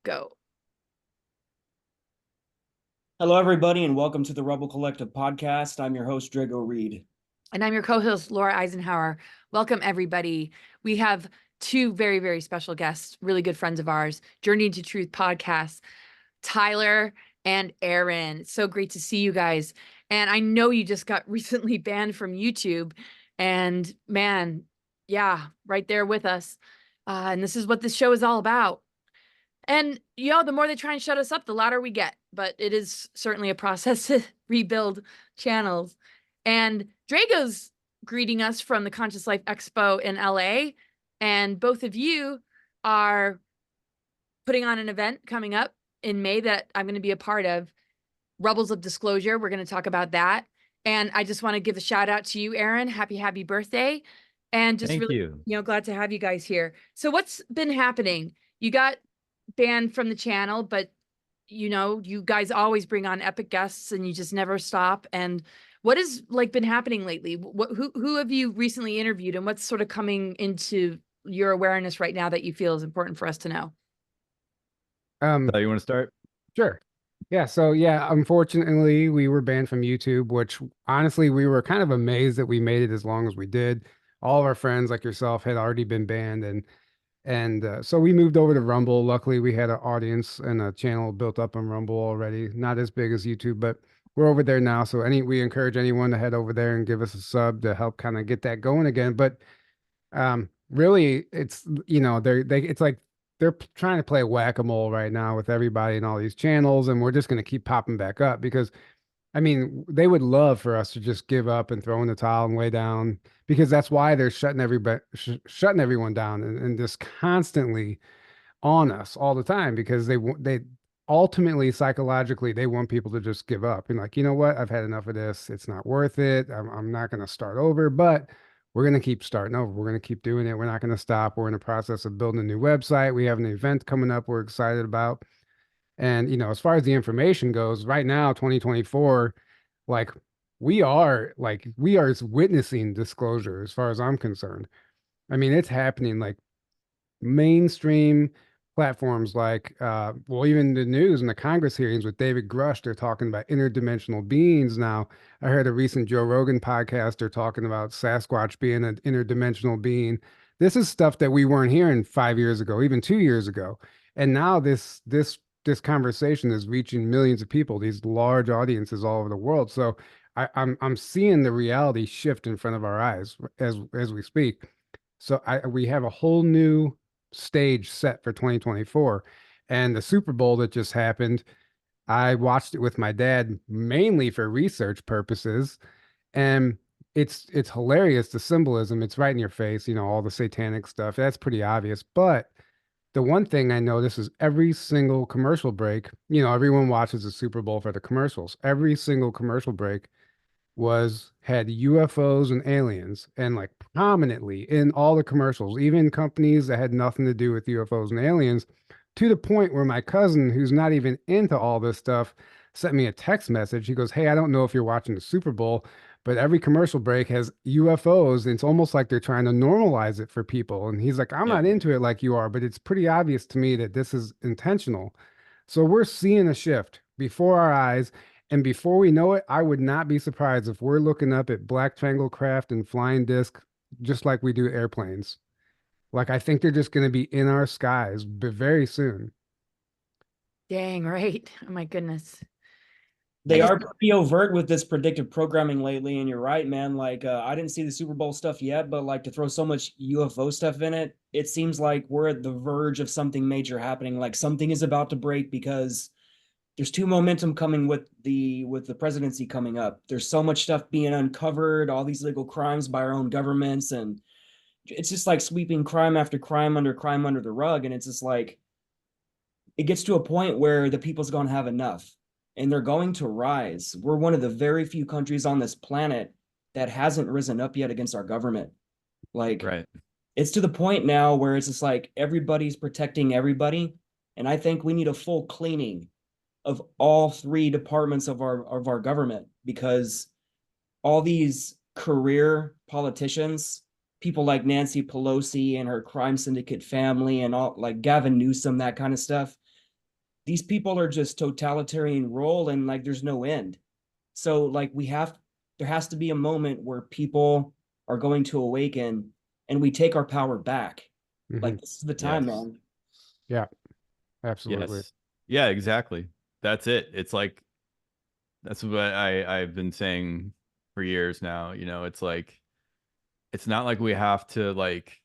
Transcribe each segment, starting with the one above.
Go. Hello, everybody, and welcome to the Rebel Collective podcast. I'm your host, Drago Reid. And I'm your co-host, Laura Eisenhower. Welcome, everybody. We have two very, very special guests, really good friends of ours, Journey into Truth podcast, Tyler and Aaron. It's so great to see you guys. And I know you just got recently banned from YouTube. And man, yeah, right there with us. And this is what this show is all about. And the more they try and shut us up, the louder we get. But it is certainly a process to rebuild channels. And Drago's greeting us from the Conscious Life Expo in LA. And both of you are putting on an event coming up in May that I'm going to be a part of, Rebels of Disclosure. We're going to talk about that. And I just want to give a shout out to you, Aaron. Happy birthday. And just Thank really, you. glad to have you guys here. So what's been happening? You got banned from the channel, but you guys always bring on epic guests and you just never stop. And what has been happening lately? Who have you recently interviewed, and what's sort of coming into your awareness right now that you feel is important for us to know? So you want to start? Sure. Yeah. So yeah, unfortunately, we were banned from YouTube, which honestly, we were kind of amazed that we made it as long as we did. All of our friends, like yourself, had already been banned, and so we moved over to Rumble. Luckily, we had an audience and a channel built up on Rumble already, not as big as YouTube, but we're over there now. So we encourage anyone to head over there and give us a sub to help kind of get that going again. But really, it's it's like they're trying to play whack-a-mole right now with everybody and all these channels, and we're just going to keep popping back up because I mean, they would love for us to just give up and throw in the towel and lay down, because that's why they're shutting everyone down and just constantly on us all the time, because they ultimately psychologically they want people to just give up and like, you know what, I've had enough of this. It's not worth it. I'm not going to start over, but we're going to keep starting over. We're going to keep doing it. We're not going to stop. We're in the process of building a new website. We have an event coming up we're excited about. And, as far as the information goes, right now, 2024, like we are witnessing disclosure as far as I'm concerned. I mean, it's happening like mainstream platforms like, well, even the news and the Congress hearings with David Grush, they're talking about interdimensional beings now. I heard a recent Joe Rogan podcast, they're talking about Sasquatch being an interdimensional being. This is stuff that we weren't hearing 5 years ago, even 2 years ago. And now this conversation is reaching millions of people, these large audiences all over the world. So I'm seeing the reality shift in front of our eyes as we speak. So we have a whole new stage set for 2024, and the Super Bowl that just happened, I watched it with my dad mainly for research purposes, and it's hilarious, the symbolism. It's right in your face, all the satanic stuff. That's pretty obvious, but the one thing I notice is every single commercial break, everyone watches the Super Bowl for the commercials. Every single commercial break had UFOs and aliens, and like prominently in all the commercials, even companies that had nothing to do with UFOs and aliens, to the point where my cousin, who's not even into all this stuff, sent me a text message. He goes, "Hey, I don't know if you're watching the Super Bowl, but every commercial break has UFOs. And it's almost like they're trying to normalize it for people." And he's like, "I'm not into it like you are, but it's pretty obvious to me that this is intentional." So we're seeing a shift before our eyes. And before we know it, I would not be surprised if we're looking up at black triangle craft and flying disc just like we do airplanes. Like, I think they're just going to be in our skies very soon. Dang, right. Oh my goodness. They are pretty overt with this predictive programming lately, and you're right, man. Like, I didn't see the Super Bowl stuff yet, but like to throw so much UFO stuff in it, it seems like we're at the verge of something major happening. Like something is about to break because there's two momentum coming with the presidency coming up. There's so much stuff being uncovered, all these legal crimes by our own governments, and it's just like sweeping crime after crime under the rug. And it's just like it gets to a point where the people's going to have enough and they're going to rise. We're one of the very few countries on this planet that hasn't risen up yet against our government. Like, Right. It's to the point now where it's just like everybody's protecting everybody. And I think we need a full cleaning of all three departments of our government, because all these career politicians, people like Nancy Pelosi and her crime syndicate family, and all like Gavin Newsom, that kind of stuff, these people are just totalitarian rule, and like there's no end. So like there has to be a moment where people are going to awaken and we take our power back. Like this is the time, Yes. man. Yeah, absolutely. Yes. Yeah, exactly. That's it. It's like that's what I've been saying for years now. You know, it's like it's not like we have to like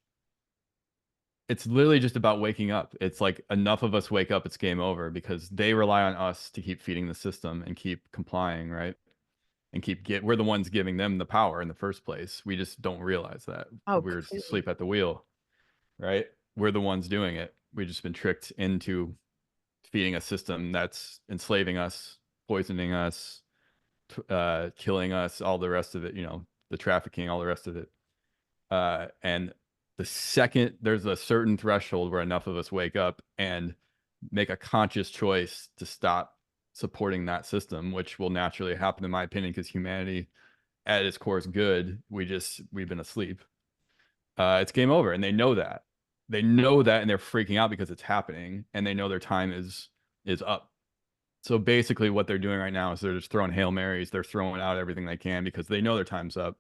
it's literally just about waking up. It's like enough of us wake up, it's game over because they rely on us to keep feeding the system and keep complying, right? And we're the ones giving them the power in the first place. We just don't realize that. Oh, We're completely. asleep at the wheel, right? We're the ones doing it. We've just been tricked into feeding a system that's enslaving us, poisoning us, killing us, all the rest of it, you know, the trafficking, all the rest of it. And the second there's a certain threshold where enough of us wake up and make a conscious choice to stop supporting that system, which will naturally happen, in my opinion, because humanity at its core is good. We've been asleep. It's game over, and they know that. They know that, and they're freaking out because it's happening, and they know their time is up. So basically, what they're doing right now is they're just throwing Hail Marys. They're throwing out everything they can because they know their time's up,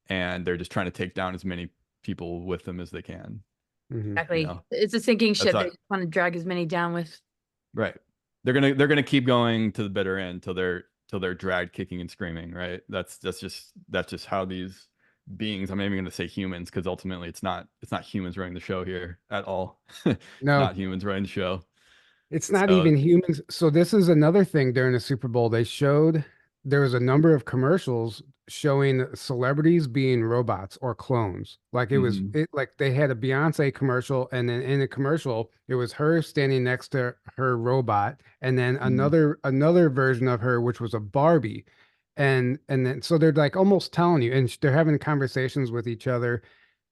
and they're just trying to take down as many people with them as they can. Exactly. You know? It's a sinking ship. That's They just want to drag as many down with. Right. They're gonna keep going to the bitter end till they're dragged kicking and screaming, right? That's just how these beings, I'm not even gonna say humans, because ultimately it's not humans running the show here at all. No, Not humans running the show. it's not So even humans. So this is another thing during the Super Bowl. They showed there was a number of commercials showing celebrities being robots or clones. Like mhm. like they had a Beyonce commercial, and then in the commercial, it was her standing next to her robot, and then Mhm. another version of her, which was a Barbie. And then so they're like almost telling you, and they're having conversations with each other,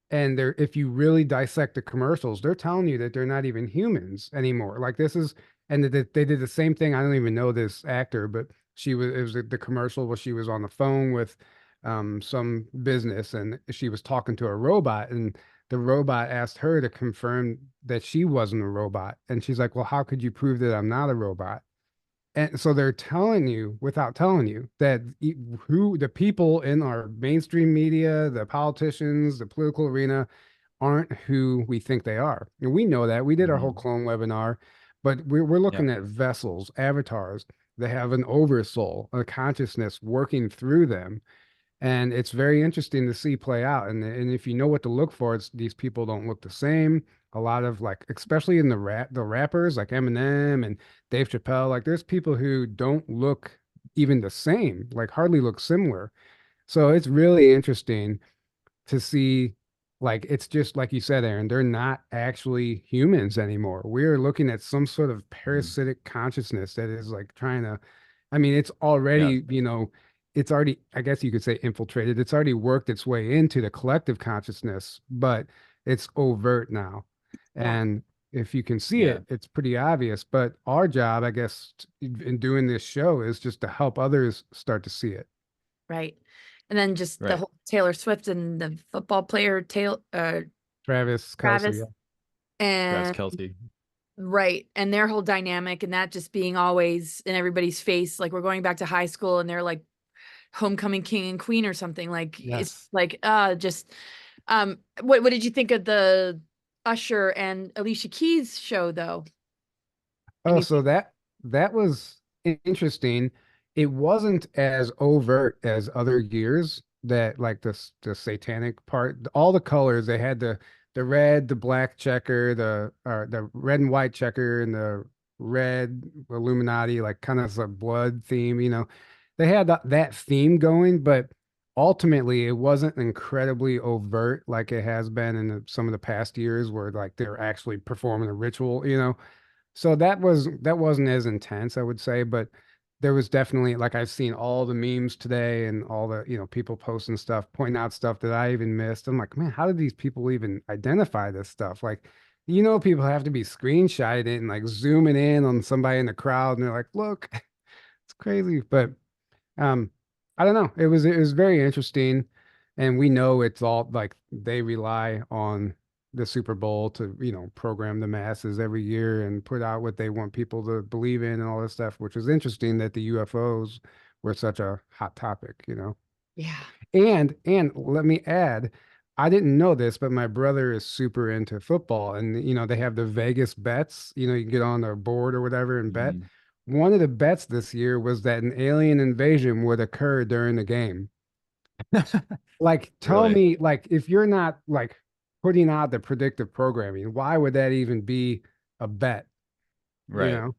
and they're if you really dissect the commercials, they're telling you that they're not even humans anymore. Like this is and that they did the same thing. I don't even know this actor, but it was the commercial where she was on the phone with some business, and she was talking to a robot, and the robot asked her to confirm that she wasn't a robot, and she's like, well, how could you prove that I'm not a robot? And so they're telling you without telling you that who the people in our mainstream media, the politicians, the political arena aren't who we think they are. And we know that. We did our whole Mhm. clone webinar, but we're Yeah. looking at vessels, avatars. They have an oversoul, a consciousness working through them, and it's very interesting to see play out. And if you know what to look for, it's these people don't look the same. A lot of like, especially in the rappers like Eminem and Dave Chappelle, like there's people who don't look even the same, like hardly look similar. So it's really interesting to see, like it's just like you said, Aaron, they're not actually humans anymore. We're looking at some sort of Mhm. parasitic consciousness that is like trying to, I mean, it's Yeah. already, it's already, I guess you could say infiltrated. It's already worked its way into the collective consciousness, but it's overt now. Yeah. And if you can see Yeah. it, it's pretty obvious. But our job, I guess, in doing this show is just to help others start to see it. Right. And then just the Right. whole Taylor Swift and the football player Travis Kelsey, Travis yeah. Travis and Kelce. right. And their whole dynamic and that just being always in everybody's face. Like we're going back to high school and they're like homecoming king and queen or something. Like it's Yes. like just what did you think of the Usher and Alicia Keys show though? Oh, so that was interesting. It wasn't as overt as other years that like the satanic part, all the colors they had the red, the black checker, the red and white checker and the red Illuminati, like kind of a blood theme, They had that theme going, but ultimately it wasn't incredibly overt like it has been in some of the past years where like they're actually performing a ritual. So that wasn't as intense, I would say, but there was definitely like I've seen all the memes today and all the, people posting stuff, pointing out stuff that I even missed. I'm like, man, how did these people even identify this stuff? Like, people have to be screenshotting it and like zooming in on somebody in the crowd and they're like, look, it's crazy. But um, I don't know. It was very interesting. And we know it's all like they rely on the Super Bowl to, you know, program the masses every year and put out what they want people to believe in and all this stuff, which is interesting that the UFOs were such a hot topic, you know. Yeah. And let me add, I didn't know this, but my brother is super into football, and you know, they have the Vegas bets, you know, you get on a board or whatever and bet. Mhm. One of the bets this year was that an alien invasion would occur during the game. Like, tell Really? me, like, if you're not like putting out the predictive programming, why would that even be a bet? You Right. know?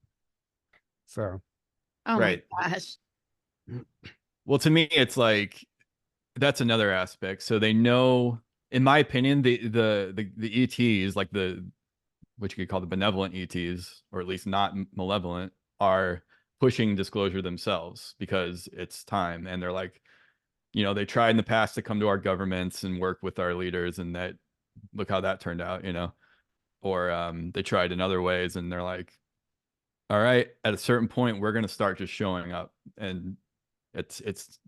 So, Oh Right. my gosh. Well, to me, it's like that's another aspect. So they know, in my opinion, the ETs, like the what you could call the benevolent ETs, or at least not malevolent, are pushing disclosure themselves because it's time, and they're like, you know, they tried in the past to come to our governments and work with our leaders, and that look how that turned out, you know, or they tried in other ways, and they're like, all right, at a certain point, we're going to start just showing up, and it's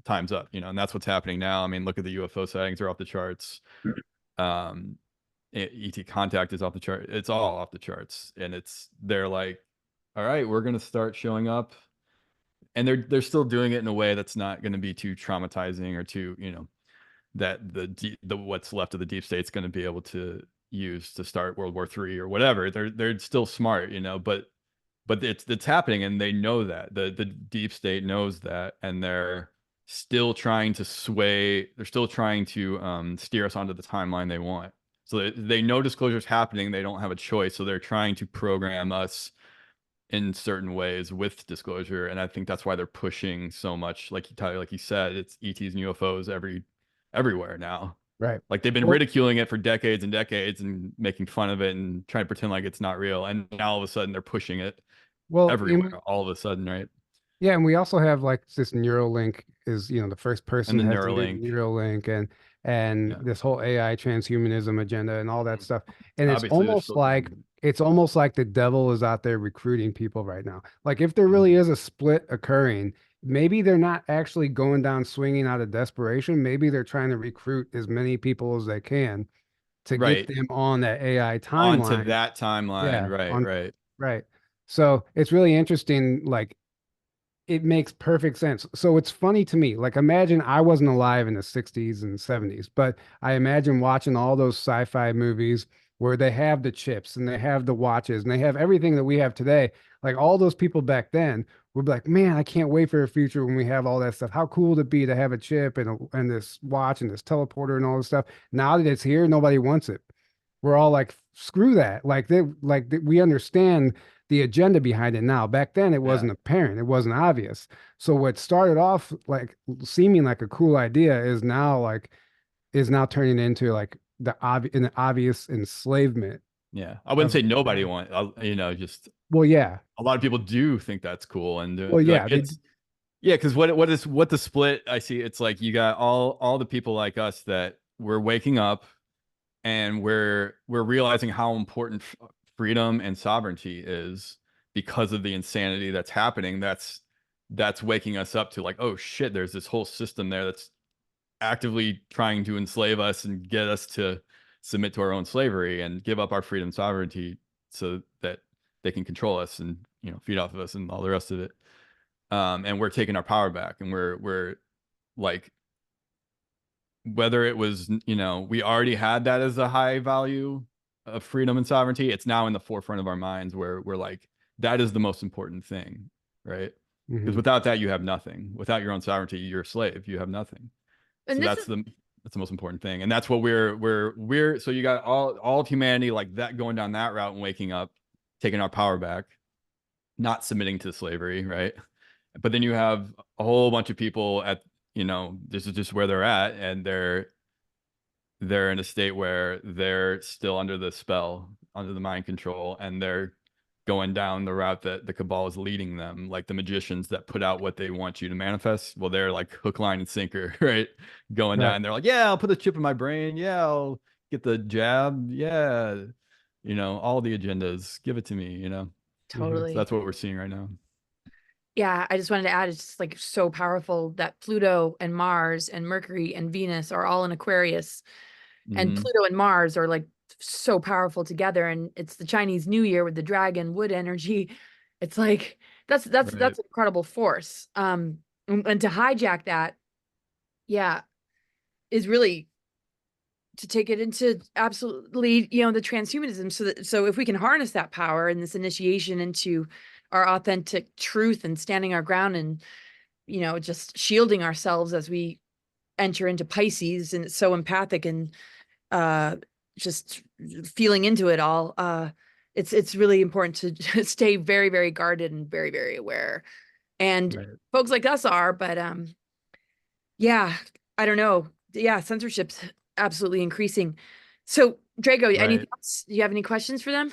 time's up, you know, and that's what's happening now. I mean, look at the UFO sightings are off the charts. ET contact is off the chart. It's all off the charts, and they're like, all right, we're going to start showing up, and they're still doing it in a way that's not going to be too traumatizing or too, you know, that the what's left of the deep state's going to be able to use to start World War III or whatever. They're still smart, you know, but it's happening, and they know that the deep state knows that, and they're still trying to sway. They're still trying to steer us onto the timeline they want. So they know disclosure's happening. They don't have a choice, so they're trying to program us in certain ways with disclosure, and I think that's why they're pushing so much. Like Tyler, like you said, it's ETs and UFOs everywhere now. right. Like they've been Well, ridiculing it for decades and decades and making fun of it and trying to pretend like it's not real, and now all of a sudden they're pushing it well, everywhere all of a sudden, right? yeah, and we also have like this Neuralink is, you know, the first And person the has the new Neuralink, Neuralink and yeah. this whole AI transhumanism agenda and all that stuff. And Obviously, they're still doing it. it's almost like the devil is out there recruiting people right now. Like if there really Mhm. is a split occurring, maybe they're not actually going down swinging out of desperation. Maybe they're trying to recruit as many people as they can to get Right. them on that AI Onto timeline. that timeline. Yeah, Right, on right. right. So it's really interesting, like it makes perfect sense. So it's funny to me. Like imagine I wasn't alive in the 60s and 70s, but I imagine watching all those sci-fi movies where they have the chips and they have the watches and they have everything that we have today. Like all those people back then would be like, man, I can't wait for a future when we have all that stuff. How cool would it be to have a chip and this watch and this teleporter and all this stuff? Now that it's here, nobody wants it. We're all like, screw that. We understand the agenda behind it now. Back then, it Yeah. wasn't apparent, it wasn't obvious. So what started off like seeming like a cool idea is now turning into like an obvious enslavement Yeah. I wouldn't of say nobody humanity. want, you know, just Well, yeah, a lot of people do think that's cool, and well, like yeah, they it's, yeah, because what the split I see, it's like you got all the people like us that we're waking up, and we're realizing how important freedom and sovereignty is because of the insanity that's happening. That's waking us up to like, oh shit, there's this whole system there that's actively trying to enslave us and get us to submit to our own slavery and give up our freedom and sovereignty so that they can control us and, you know, feed off of us and all the rest of it. And we're taking our power back, and we're like, whether it was, you know, we already had that as a high value of freedom and sovereignty, it's now in the forefront of our minds where we're like, that is the most important thing, right? Because mhm. without that, you have nothing. Without your own sovereignty, you're a slave. You have nothing. And So this is that's the most important thing, and that's what we're. So you got all of humanity like that going down that route and waking up, taking our power back, not submitting to slavery, right? But then you have a whole bunch of people at, you know, this is just where they're at, and they're in a state where they're still under the spell, under the mind control, and they're going down the route that the cabal is leading them, like the magicians that put out what they want you to manifest. Well, they're like hook, line, and sinker, right? Going Right. down. They're like, yeah, I'll put a chip in my brain. Yeah, I'll get the jab. Yeah. You know, all the agendas, give it to me, you know? Mhm. So totally. that's what we're seeing right now. Yeah, I just wanted to add, it's just like so powerful that Pluto and Mars and Mercury and Venus are all in Aquarius, and Hmm. Pluto and Mars are like so powerful together. And it's the Chinese New Year with the dragon wood energy. It's like that's Right. an incredible force. And to hijack that, yeah, is really to take it into absolutely, you know, the transhumanism. So if we can harness that power and this initiation into our authentic truth and standing our ground and, you know, just shielding ourselves as we enter into Pisces, and it's so empathic and just feeling into it all. It's really important to stay very, very guarded and very, very aware. And Right. folks like us are, but yeah, I don't know. Yeah, censorship's absolutely increasing. So Drago, any Right. thoughts? Do you have any questions for them?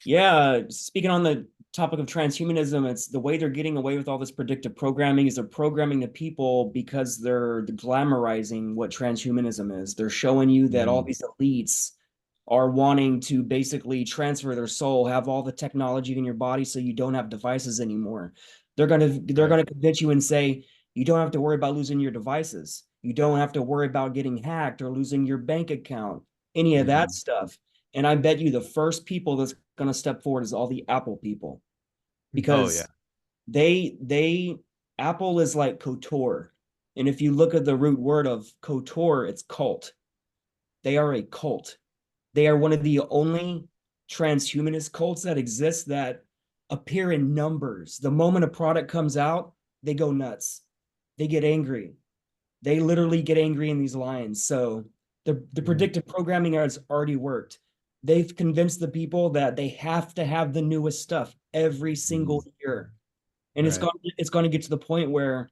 Yeah, speaking on the topic of transhumanism, it's the way they're getting away with all this predictive programming is they're programming the people because they're glamorizing what transhumanism is. They're showing you that all these elites are wanting to basically transfer their soul, have all the technology in your body so you don't have devices anymore. They're gonna convince you and say you don't have to worry about losing your devices. You don't have to worry about getting hacked or losing your bank account, any of that stuff. And I bet you the first people that's going to step forward is all the Apple people, because they Apple is like Qhht. And if you look at the root word of Qhht, it's cult. They are a cult. They are one of the only transhumanist cults that exist that appear in numbers. The moment a product comes out, they go nuts. They get angry. They literally get angry in these lines. So the predictive programming has already worked. They've convinced the people that they have to have the newest stuff every single year. And it's going to get to the point where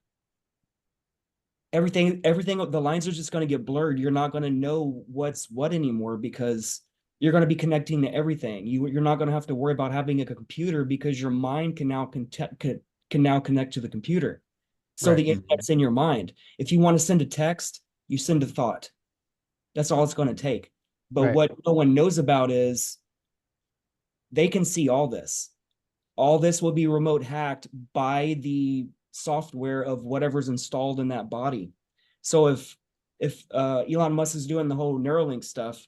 everything, the lines are just going to get blurred. You're not going to know what's what anymore because you're going to be connecting to everything. You're not going to have to worry about having a computer because your mind can now connect to the computer. So the internet's in your mind. If you want to send a text, you send a thought. That's all it's going to take. But what no one knows about is they can see all this. All this will be remote hacked by the software of whatever's installed in that body. So if Elon Musk is doing the whole Neuralink stuff,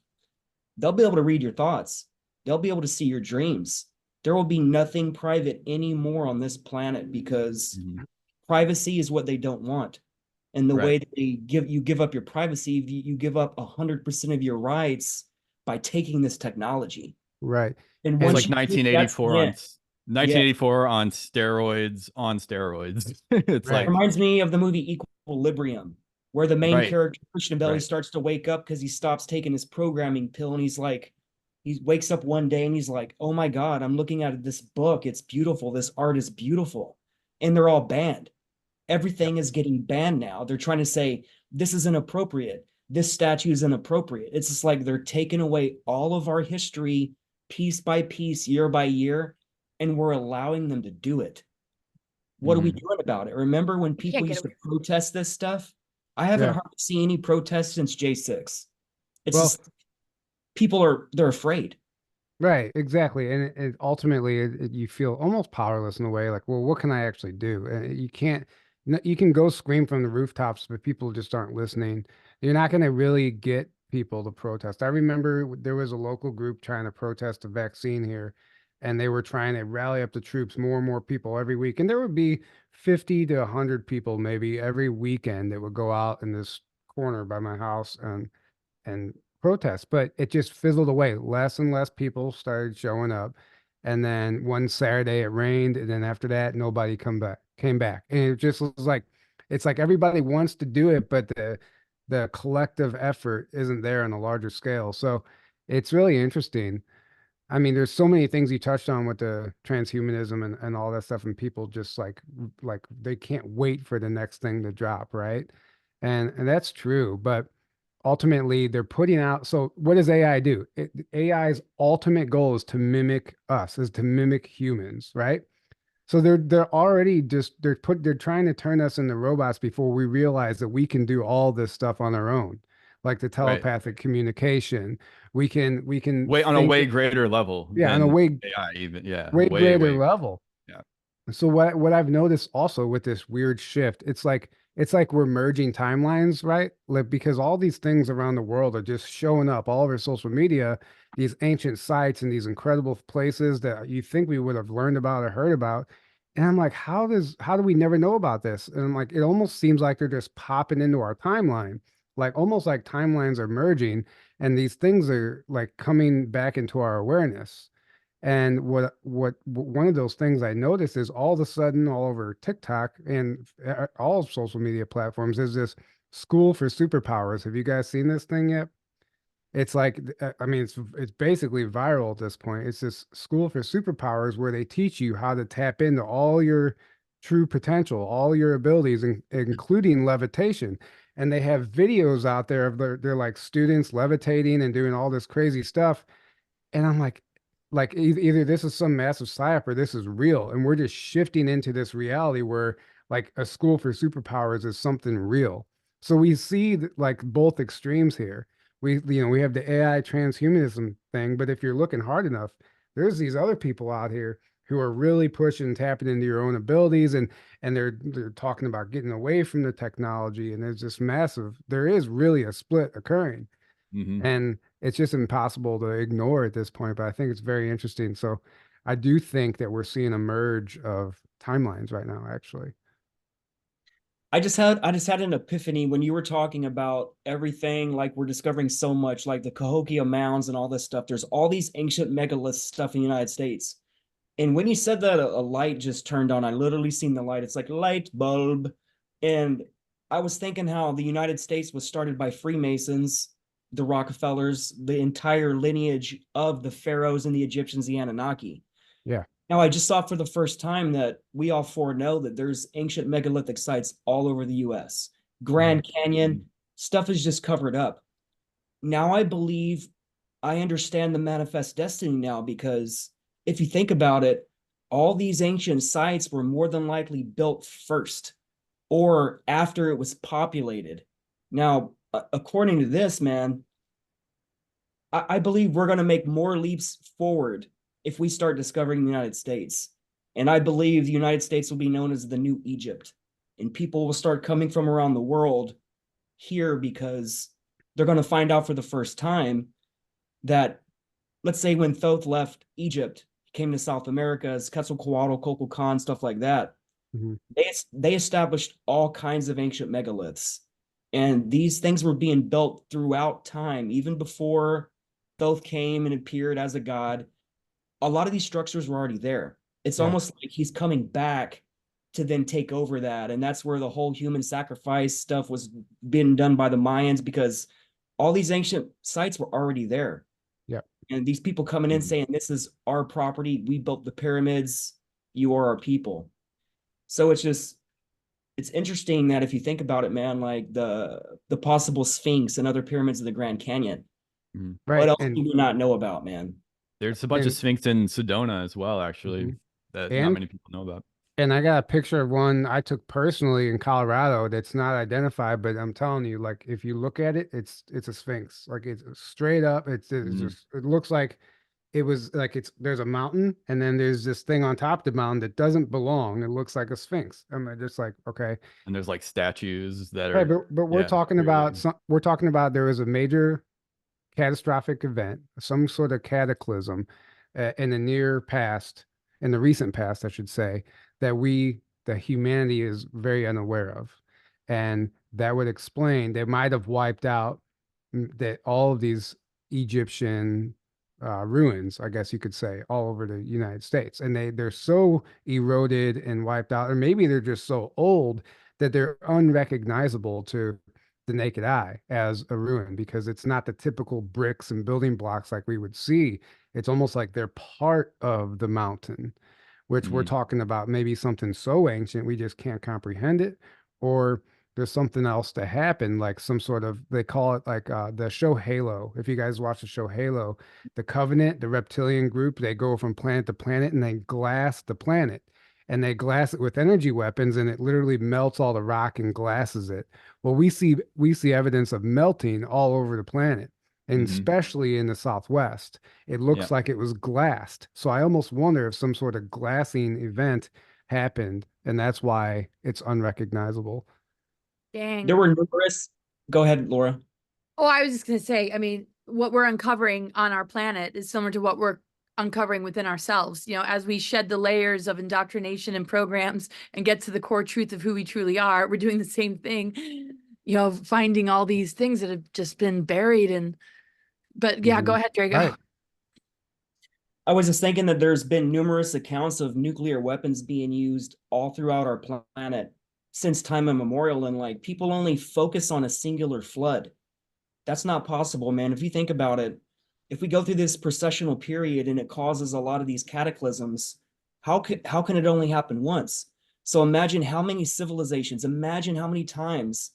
they'll be able to read your thoughts. They'll be able to see your dreams. There will be nothing private anymore on this planet because privacy is what they don't want. And the way that they give up your privacy, you give up 100% of your rights by taking this technology. Right. And It's once like 1984 on 1984 on steroids on steroids. It's like reminds me of the movie Equilibrium, where the main character Christian Bale starts to wake up because he stops taking his programming pill, and he wakes up one day and he's like, oh my God, I'm looking at this book. It's beautiful. This art is beautiful. And they're all banned. Everything is getting banned now. They're trying to say, this is inappropriate. This statue is inappropriate. It's just like they're taking away all of our history piece by piece, year by year, and we're allowing them to do it. What are we doing about it? Remember when people used to protest this stuff? I haven't hardly seen any protests since J6. It's just they're afraid. Right, exactly. And ultimately, you feel almost powerless in a way, like, well, what can I actually do? You can't, you can go scream from the rooftops, but people just aren't listening. You're not going to really get people to protest. I remember there was a local group trying to protest the vaccine here, and they were trying to rally up the troops, more and more people every week. And there would be 50 to 100 people maybe every weekend that would go out in this corner by my house and protest, but it just fizzled away. Less and less people started showing up. And then one Saturday it rained, and then after that, nobody came back. And it just was like, it's like everybody wants to do it, but the collective effort isn't there on a larger scale. So it's really interesting. I mean, there's so many things you touched on with the transhumanism and all that stuff, and people just like they can't wait for the next thing to drop, right? And that's true, but ultimately they're putting out. So what does AI do? AI's ultimate goal is to mimic us, is to mimic humans, right? So they're already just they're trying to turn us into robots before we realize that we can do all this stuff on our own, like the telepathic communication. We can wait on a way greater level. Yeah, on a way AI even. Yeah, way greater level. Yeah. So what I've noticed also with this weird shift, it's like it's like we're merging timelines, right? Like, because all these things around the world are just showing up all over social media, these ancient sites and these incredible places that you think we would have learned about or heard about. And I'm like, how do we never know about this? And I'm like, it almost seems like they're just popping into our timeline, like almost like timelines are merging and these things are like coming back into our awareness. And one of those things I noticed is all of a sudden, all over TikTok and all social media platforms, is this school for superpowers. Have you guys seen this thing yet? It's like, I mean, it's basically viral at this point. It's this school for superpowers where they teach you how to tap into all your true potential, all your abilities, including levitation. And they have videos out there of they're like students levitating and doing all this crazy stuff. And I'm like either this is some massive psyop or this is real, and we're just shifting into this reality where like a school for superpowers is something real. So we see like both extremes here. We have the AI transhumanism thing, but if you're looking hard enough, there's these other people out here who are really pushing, tapping into your own abilities, and they're talking about getting away from the technology, and there's this massive, there is really a split occurring. And it's just impossible to ignore at this point, but I think it's very interesting. So I do think that we're seeing a merge of timelines right now, actually. I just had an epiphany when you were talking about everything, like we're discovering so much, like the Cahokia mounds and all this stuff. There's all these ancient megaliths stuff in the United States. And when you said that a light just turned on, I literally seen the light. It's like light bulb. And I was thinking how the United States was started by Freemasons, the Rockefellers, the entire lineage of the pharaohs and the Egyptians, the Anunnaki. Yeah. Now, I just saw for the first time that we all four know that there's ancient megalithic sites all over the US. Grand Canyon, stuff is just covered up. Now I believe I understand the manifest destiny now, because if you think about it, all these ancient sites were more than likely built first or after it was populated. Now, according to this, man, I believe we're going to make more leaps forward if we start discovering the United States. And I believe the United States will be known as the new Egypt. And people will start coming from around the world here because they're going to find out for the first time that, let's say when Thoth left Egypt, came to South America as Quetzalcoatl, Kukulkan, stuff like that, they established all kinds of ancient megaliths. And these things were being built throughout time, even before Thoth came and appeared as a god. A lot of these structures were already there. It's almost like he's coming back to then take over that. And that's where the whole human sacrifice stuff was being done by the Mayans, because all these ancient sites were already there. Yeah. And these people coming in saying, this is our property. We built the pyramids. You are our people. So it's interesting that if you think about it, man, like the possible Sphinx and other pyramids of the Grand Canyon. Right. What else do we not know about, man? There's a bunch of Sphinx in Sedona as well, actually, that not many people know about. And I got a picture of one I took personally in Colorado that's not identified, but I'm telling you, like if you look at it, it's a Sphinx. Like it's straight up. It's just, it looks like it was like there's a mountain and then there's this thing on top of the mountain that doesn't belong. It looks like a Sphinx. I'm just like, okay. And there's like statues that are right, but we're talking about we're talking about there was a major catastrophic event, some sort of cataclysm in the near past, in the recent past, I should say, that humanity is very unaware of. And that would explain, they might have wiped out that all of these Egyptian ruins, I guess you could say, all over the United States. And they're so eroded and wiped out, or maybe they're just so old that they're unrecognizable to the naked eye as a ruin, because it's not the typical bricks and building blocks like we would see. It's almost like they're part of the mountain, which we're talking about maybe something so ancient we just can't comprehend it, or there's something else to happen, like some sort of, they call it like the show Halo. If you guys watch the show Halo, the Covenant, the reptilian group, they go from planet to planet and they glass the planet. And they glass it with energy weapons, and it literally melts all the rock and glasses it. Well, we see evidence of melting all over the planet, and especially in the Southwest. It looks like it was glassed. So I almost wonder if some sort of glassing event happened, and that's why it's unrecognizable. Dang. There were numerous. Go ahead, Laura. Oh, I was just going to say, I mean, what we're uncovering on our planet is similar to what we're uncovering within ourselves. You know, as we shed the layers of indoctrination and programs and get to the core truth of who we truly are, we're doing the same thing, you know, finding all these things that have just been buried. And, but yeah, go ahead, Drago. Right. I was just thinking that there's been numerous accounts of nuclear weapons being used all throughout our planet since time immemorial, and like people only focus on a singular flood. That's not possible, man. If you think about it, if we go through this processional period and it causes a lot of these cataclysms, how can it only happen once? So imagine how many civilizations, imagine how many times.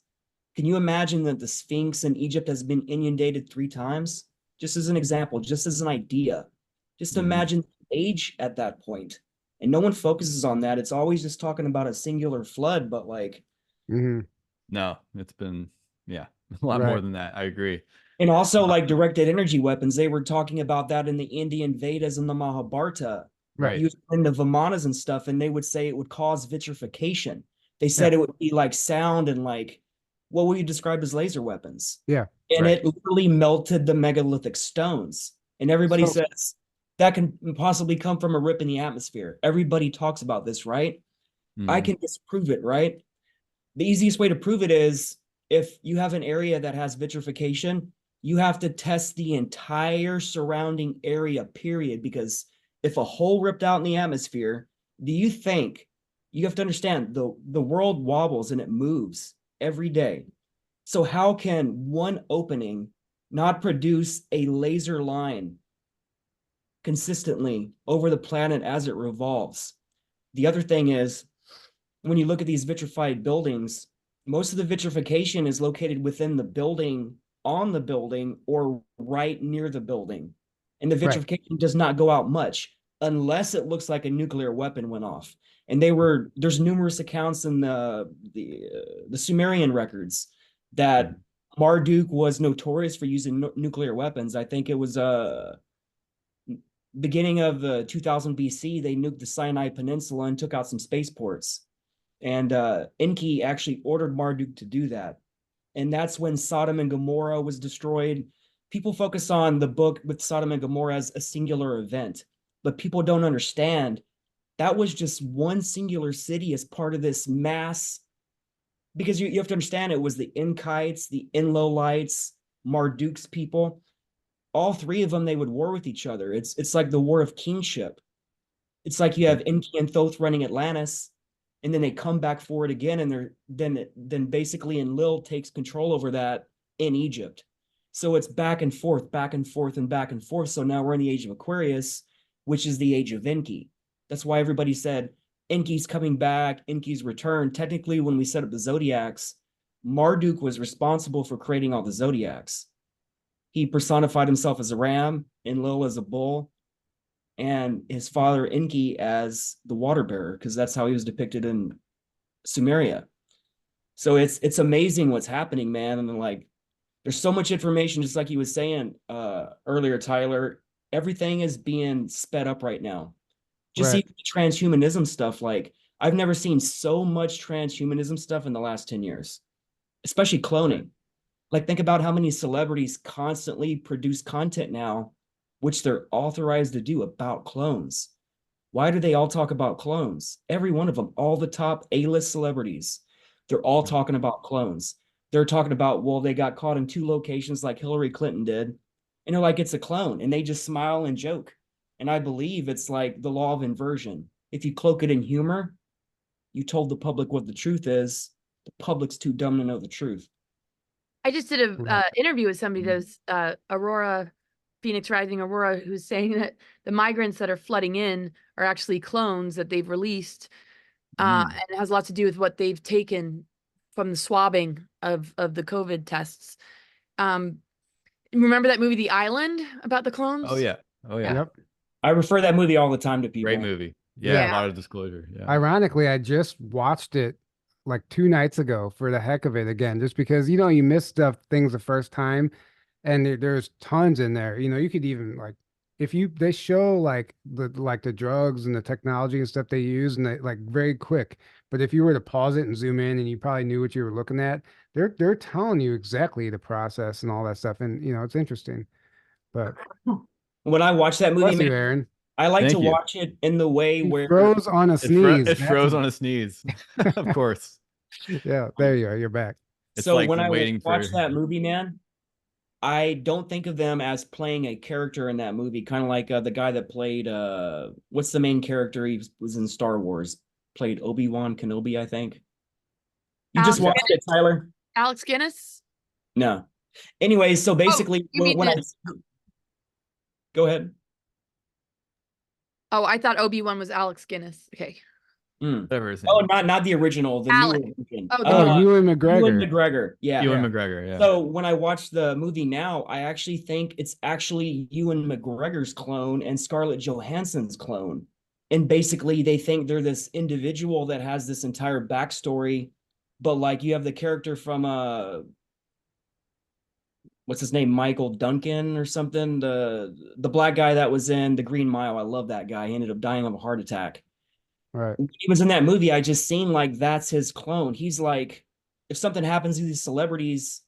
Can you imagine that the Sphinx in Egypt has been inundated 3 times? Just as an example, just as an idea. Just imagine the age at that point. And no one focuses on that. It's always just talking about a singular flood, but like, No, it's been, yeah, a lot more than that. I agree. and also like directed energy weapons. They were talking about that in the Indian Vedas and the Mahabharata. Right. Using the Vimanas and stuff, and they would say it would cause vitrification. They said it would be like sound and like what would you describe as laser weapons? Yeah. And it literally melted the megalithic stones. And everybody says that can possibly come from a rip in the atmosphere. Everybody talks about this, right? I can disprove it, right? The easiest way to prove it is if you have an area that has vitrification, you have to test the entire surrounding area, period. Because if a hole ripped out in the atmosphere, do you think, you have to understand, the world wobbles and it moves every day. So how can one opening not produce a laser line consistently over the planet as it revolves? The other thing is, when you look at these vitrified buildings, most of the vitrification is located within the building, on the building, or right near the building. And the vitrification does not go out much unless it looks like a nuclear weapon went off. And there's numerous accounts in the Sumerian records that Marduk was notorious for using nuclear weapons. I think it was beginning of 2000 BC, they nuked the Sinai Peninsula and took out some spaceports. And Enki actually ordered Marduk to do that. And that's when Sodom and Gomorrah was destroyed. People focus on the book with Sodom and Gomorrah as a singular event, but people don't understand that was just one singular city as part of this mass. Because you have to understand, it was the Enkites, the Enlolites, Marduk's people. All 3 of them, they would war with each other. It's like the war of kingship. It's like you have Enki and Thoth running Atlantis, and then they come back for it again, and then basically Enlil takes control over that in Egypt. So it's back and forth, back and forth, and back and forth. So now we're in the age of Aquarius, which is the age of Enki. That's why everybody said Enki's coming back, Enki's return. Technically, when we set up the zodiacs, Marduk was responsible for creating all the zodiacs. He personified himself as a ram, Enlil as a bull, and his father Enki as the water bearer, because that's how he was depicted in Sumeria. So it's amazing what's happening, man. And like, there's so much information, just like he was saying earlier, Tyler. Everything is being sped up right now. Just see transhumanism stuff. Like, I've never seen so much transhumanism stuff in the last 10 years, especially cloning. Like, think about how many celebrities constantly produce content now, which they're authorized to do about clones. Why do they all talk about clones? Every one of them, all the top A-list celebrities, they're all talking about clones. They're talking about, well, they got caught in 2 locations like Hillary Clinton did. And they're like, it's a clone. And they just smile and joke. And I believe it's like the law of inversion. If you cloak it in humor, you told the public what the truth is. The public's too dumb to know the truth. I just did a interview with somebody that's Aurora, Phoenix Rising Aurora, who's saying that the migrants that are flooding in are actually clones that they've released, and it has a lot to do with what they've taken from the swabbing of the COVID tests. Remember that movie, The Island, about the clones? Oh yeah. Yep. I refer that movie all the time to people. Great movie. Yeah, a lot of disclosure. Yeah. Ironically, I just watched it like 2 nights ago for the heck of it again, just because, you miss things the first time, and there's tons in there. You could even like they show like the drugs and the technology and stuff they use, and they like very quick. But if you were to pause it and zoom in, and you probably knew what you were looking at, they're telling you exactly the process and all that stuff, and it's interesting. But When I watch that movie, bless you, man, Aaron. I like to Thank you. watch it in the way He where froze on a sneeze. It That's froze on a sneeze. Of course. Yeah, there you are. You're back. It's so like when I waiting watch for that movie, man, I don't think of them as playing a character in that movie, kind of like the guy that played what's the main character? He was in Star Wars, played Obi-Wan Kenobi, I think. You just Alex watched it, Tyler? Alex Guinness. No. Anyways, so basically, you mean when I this? go ahead. Oh, I thought Obi-Wan was Alex Guinness. Okay. whatever his name Oh, is. not the original, the Alec. newer version. Oh, the Oh, Ewan Ewan McGregor. McGregor. Yeah. Ewan McGregor, yeah. So when I watch the movie now, I actually think it's actually Ewan McGregor's clone and Scarlett Johansson's clone. And basically they think they're this individual that has this entire backstory, but like you have the character from what's his name, Michael Duncan or something, the black guy that was in The Green Mile. I love that guy. He ended up dying of a heart attack. Right. When he was in that movie, I just seen like that's his clone. He's like, if something happens to these celebrities,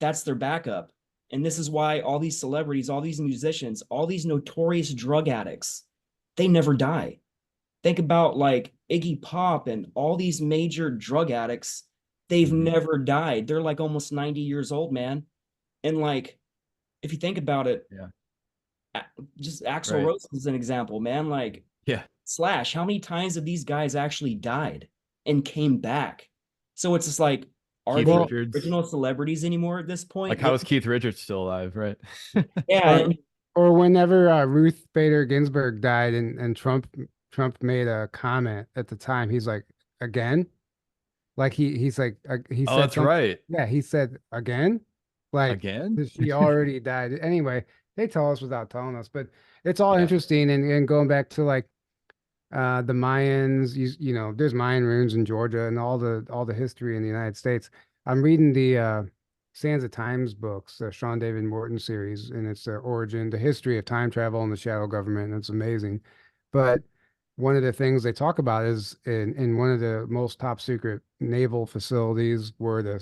that's their backup. And this is why all these celebrities, all these musicians, all these notorious drug addicts, they never die. Think about like Iggy Pop and all these major drug addicts. They've never died. They're like almost 90 years old, man. And like, if you think about it, just Axl Rose is an example, man. Like, Slash, how many times have these guys actually died and came back? So it's just like, are they original celebrities anymore at this point? Like, how is Keith Richards still alive, right? Yeah. Or whenever Ruth Bader Ginsburg died, and Trump made a comment at the time, he's like, again? Like he's like he said, that's right. Yeah, he said again? Like again? She already died. Anyway, they tell us without telling us, but it's all interesting, and going back to like the Mayans, you know, there's Mayan ruins in Georgia and all the history in the United States. I'm reading the Sands of Times books, the Sean David Morton series, and it's the origin, the history of time travel and the shadow government, and it's amazing. But one of the things they talk about is in one of the most top secret naval facilities where the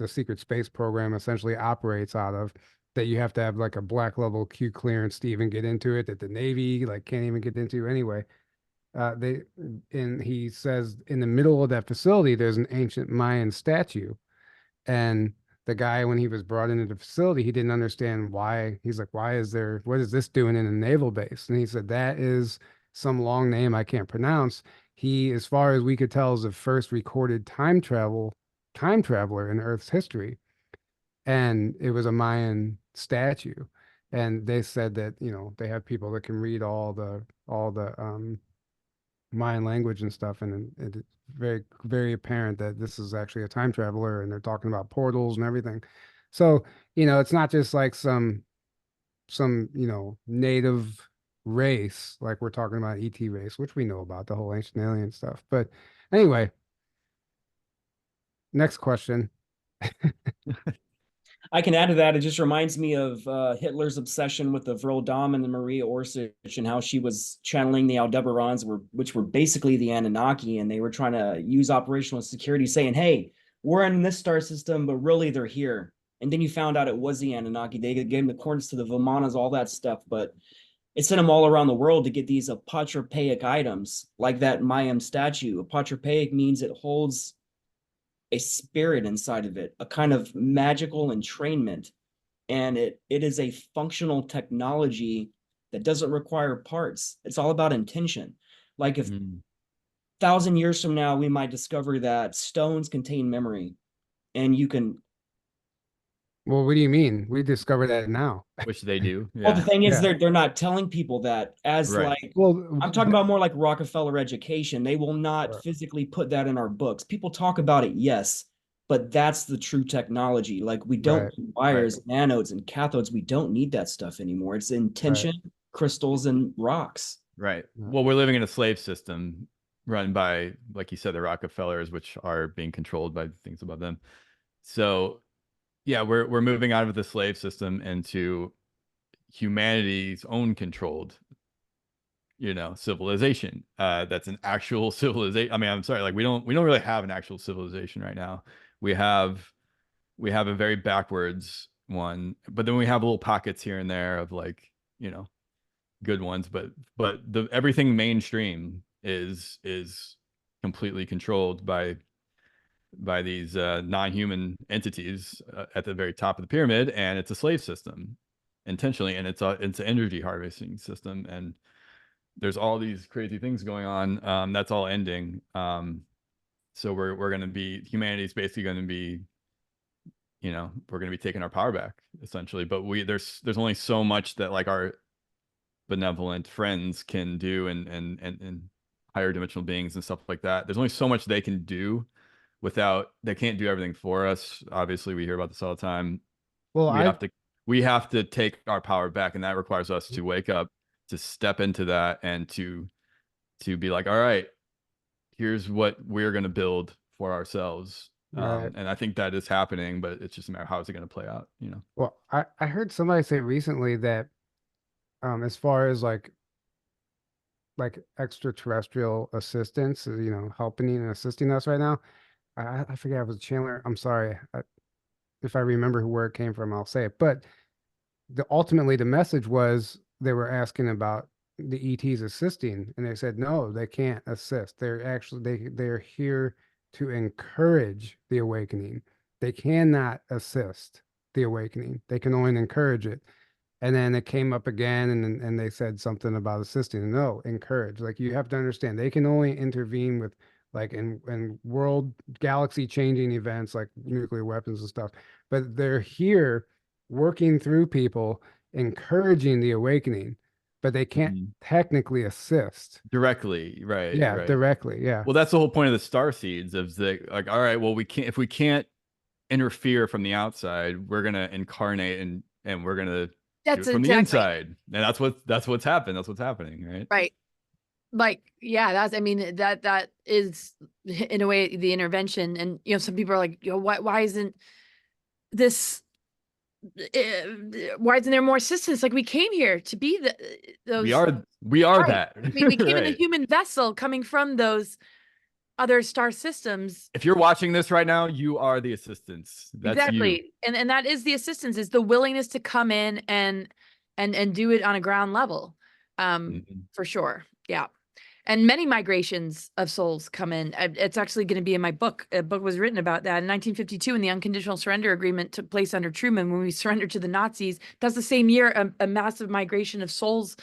secret space program essentially operates out of, that you have to have like a black level Q clearance to even get into it, that the Navy like can't even get into anyway. He says in the middle of that facility there's an ancient Mayan statue, and the guy, when he was brought into the facility, he didn't understand why. He's like, what is this doing in a naval base? And he said, that is some long name I can't pronounce. He, as far as we could tell, is the first recorded time traveler in Earth's history, and it was a Mayan statue. And they said that, you know, they have people that can read all the Mayan language and stuff, and it's very, very apparent that this is actually a time traveler, and they're talking about portals and everything. So, you know, it's not just like some you know, native race, like we're talking about ET race, which we know about, the whole ancient alien stuff. But anyway, next question. I can add to that. It just reminds me of Hitler's obsession with the Vril Dom and the Maria Orsich, and how she was channeling the Aldebarans, which were basically the Anunnaki, and they were trying to use operational security, saying, hey, we're in this star system, but really they're here. And then you found out it was the Anunnaki. They gave them the coordinates to the Vimanas, all that stuff, but it sent them all around the world to get these apotropaic items, like that Mayan statue. Apotropaic means it holds a spirit inside of it, a kind of magical entrainment. And it is a functional technology that doesn't require parts. It's all about intention. Like if 1,000 years from now, we might discover that stones contain memory, and you can. Well, what do you mean? We discovered that now. Which they do. Well, the thing is, they're not telling people that as like, well, I'm talking about more like Rockefeller education. They will not physically put that in our books. People talk about it, yes, but that's the true technology. Like, we don't need wires, anodes, and cathodes. We don't need that stuff anymore. It's intention, crystals, and rocks. Right. Well, we're living in a slave system run by, like you said, the Rockefellers, which are being controlled by things above them. So yeah, we're moving out of the slave system into, humanity's own controlled, civilization. That's an actual civilization. I mean, I'm sorry, like we don't really have an actual civilization right now. We have a very backwards one, but then we have little pockets here and there of like, good ones, but the everything mainstream is completely controlled by these non-human entities at the very top of the pyramid, and it's a slave system intentionally, and it's an energy harvesting system, and there's all these crazy things going on. That's all ending. So we're going to be, humanity's basically going to be, we're going to be taking our power back essentially, but there's only so much that like our benevolent friends can do, and higher dimensional beings and stuff like that. There's only so much they can do they can't do everything for us. Obviously, we hear about this all the time. Well, we have to take our power back, and that requires us to wake up, to step into that, and to be like, all right, here's what we're going to build for ourselves. Right. And I think that is happening, but it's just a matter of how is it going to play out, Well, I heard somebody say recently that as far as like extraterrestrial assistance, helping and assisting us right now. I forget if it was Chandler. I'm sorry. If I remember where it came from, I'll say it. But ultimately, the message was they were asking about the ETs assisting, and they said no, they can't assist. They're actually they're here to encourage the awakening. They cannot assist the awakening. They can only encourage it. And then it came up again, and they said something about assisting. No, encourage. Like, you have to understand, they can only intervene with like in world galaxy changing events like nuclear weapons and stuff. But they're here working through people, encouraging the awakening, but they can't technically assist directly. Right. Yeah, right. directly. Yeah. Well, that's the whole point of the star seeds, of like, all right, well, if we can't interfere from the outside, we're gonna incarnate and we're gonna do it from the inside. And that's what's happened. That's what's happening, right? Right. Like, yeah, I mean, that is in a way the intervention. And some people are like, why isn't this why isn't there more assistance? Like, we came here to be those. We are right. that. I mean, we came right. in a human vessel coming from those other star systems. If you're watching this right now, you are the assistance. That's exactly. You. And that is the assistance, is the willingness to come in and do it on a ground level. For sure. Yeah. And many migrations of souls come in. It's actually going to be in my book. A book was written about that in 1952, when the unconditional surrender agreement took place under Truman, when we surrendered to the Nazis. That's the same year a massive migration of souls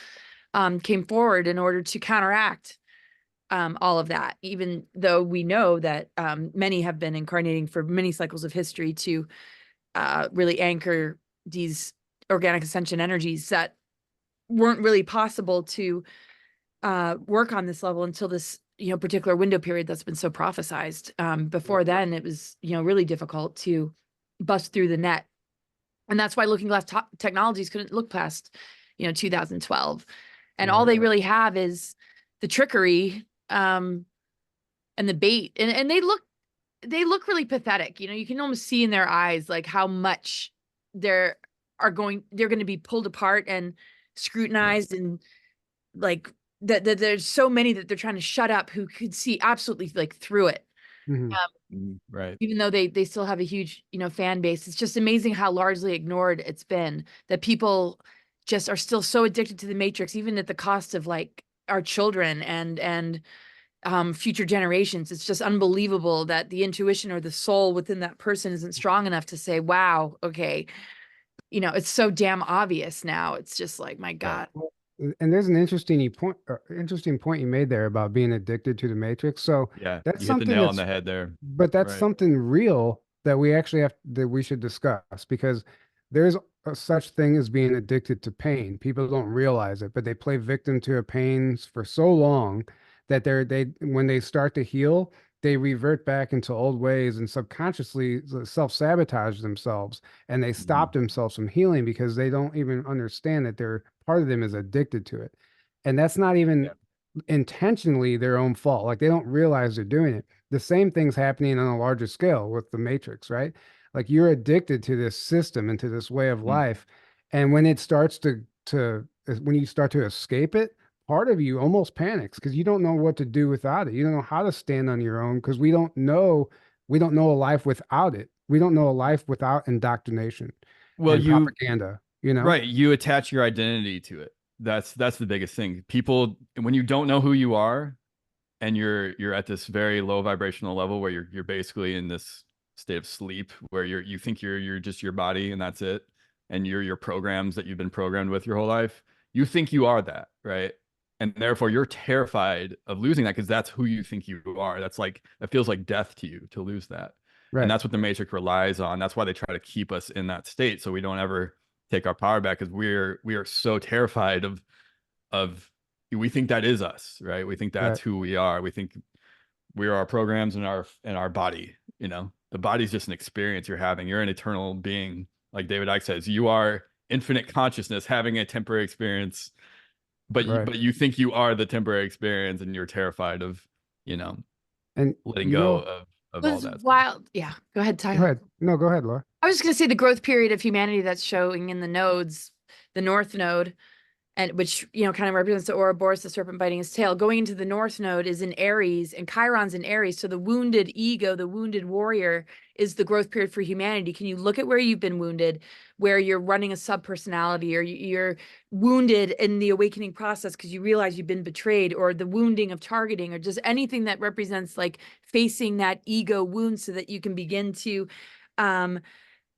came forward in order to counteract all of that, even though we know that many have been incarnating for many cycles of history to really anchor these organic ascension energies that weren't really possible to work on this level until this particular window period that's been so prophesized. Before then, it was really difficult to bust through the net, and that's why looking glass technologies couldn't look past 2012, and all they really have is the trickery and the bait, and they look really pathetic. You can almost see in their eyes like how much they're going to be pulled apart and scrutinized, and like that there's so many that they're trying to shut up who could see absolutely like through it. Right. Even though they still have a huge fan base. It's just amazing how largely ignored it's been, that people just are still so addicted to the matrix, even at the cost of like our children and future generations. It's just unbelievable that the intuition or the soul within that person isn't strong enough to say, wow, okay, it's so damn obvious now. It's just like, my God. And there's an interesting point you made there about being addicted to the matrix. So yeah, that's you something hit the nail on the head there. But that's something real that we actually we should discuss, because there's a such thing as being addicted to pain. People don't realize it, but they play victim to a pain for so long that when they start to heal, they revert back into old ways and subconsciously self-sabotage themselves, and they stop themselves from healing because they don't even understand that part of them is addicted to it. And that's not even intentionally their own fault. Like, they don't realize they're doing it. The same thing's happening on a larger scale with the matrix, right? Like, you're addicted to this system and to this way of life. And when it starts to when you start to escape it, part of you almost panics because you don't know what to do without it. You don't know how to stand on your own because we don't know a life without it. We don't know a life without indoctrination Well, and propaganda, you know? right, you attach your identity to it. That's the biggest thing. People, when you don't know who you are and you're at this very low vibrational level where you're basically in this state of sleep where you think you're just your body and that's it, and you're your programs that you've been programmed with your whole life. You think you are that, right? And therefore you're terrified of losing that because that's who you think you are. That's like, it feels like death to you to lose that. And Right. that's what the Matrix relies on. That's why they try to keep us in that state so we don't ever take our power back, because we are so terrified of we think that is us, right? We think that's Right. who we are. We think we are our programs and our body. You know, the body's just an experience you're having. You're an eternal being, like David Icke says. You are infinite consciousness having a temporary experience, but Right. you think you are the temporary experience, and you're terrified of, And letting you go know, of It all was that stuff. wild. Yeah. Go ahead, go Tyler. ahead. No, go ahead, Laura. I was just going to say the growth period of humanity that's showing in the nodes, the North Node, and which, kind of represents the Ouroboros, the serpent biting his tail. Going into the North Node is in Aries, and Chiron's in Aries. So the wounded ego, the wounded warrior, is the growth period for humanity. Can you look at where you've been wounded, where you're running a sub-personality, or you're wounded in the awakening process because you realize you've been betrayed, or the wounding of targeting, or just anything that represents like facing that ego wound so that you can begin to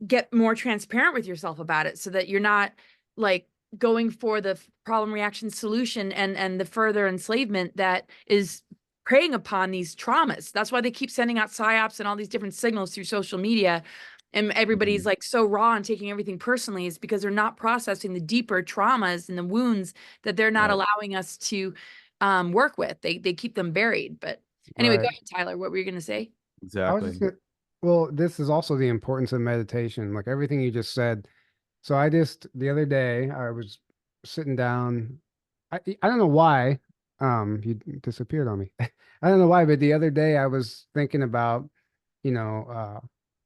get more transparent with yourself about it, so that you're not like going for the problem reaction solution and the further enslavement that is preying upon these traumas. That's why they keep sending out psyops and all these different signals through social media, and everybody's like so raw and taking everything personally, is because they're not processing the deeper traumas and the wounds that they're not Right. allowing us to work with. They keep them buried. But anyway, go Right. ahead, Tyler. What were you going to say? I was Exactly. just gonna, well, this is also the importance of meditation, like everything you just said. So the other day I was sitting down. I don't know why. You disappeared on me. I don't know why, but the other day I was thinking about, you know,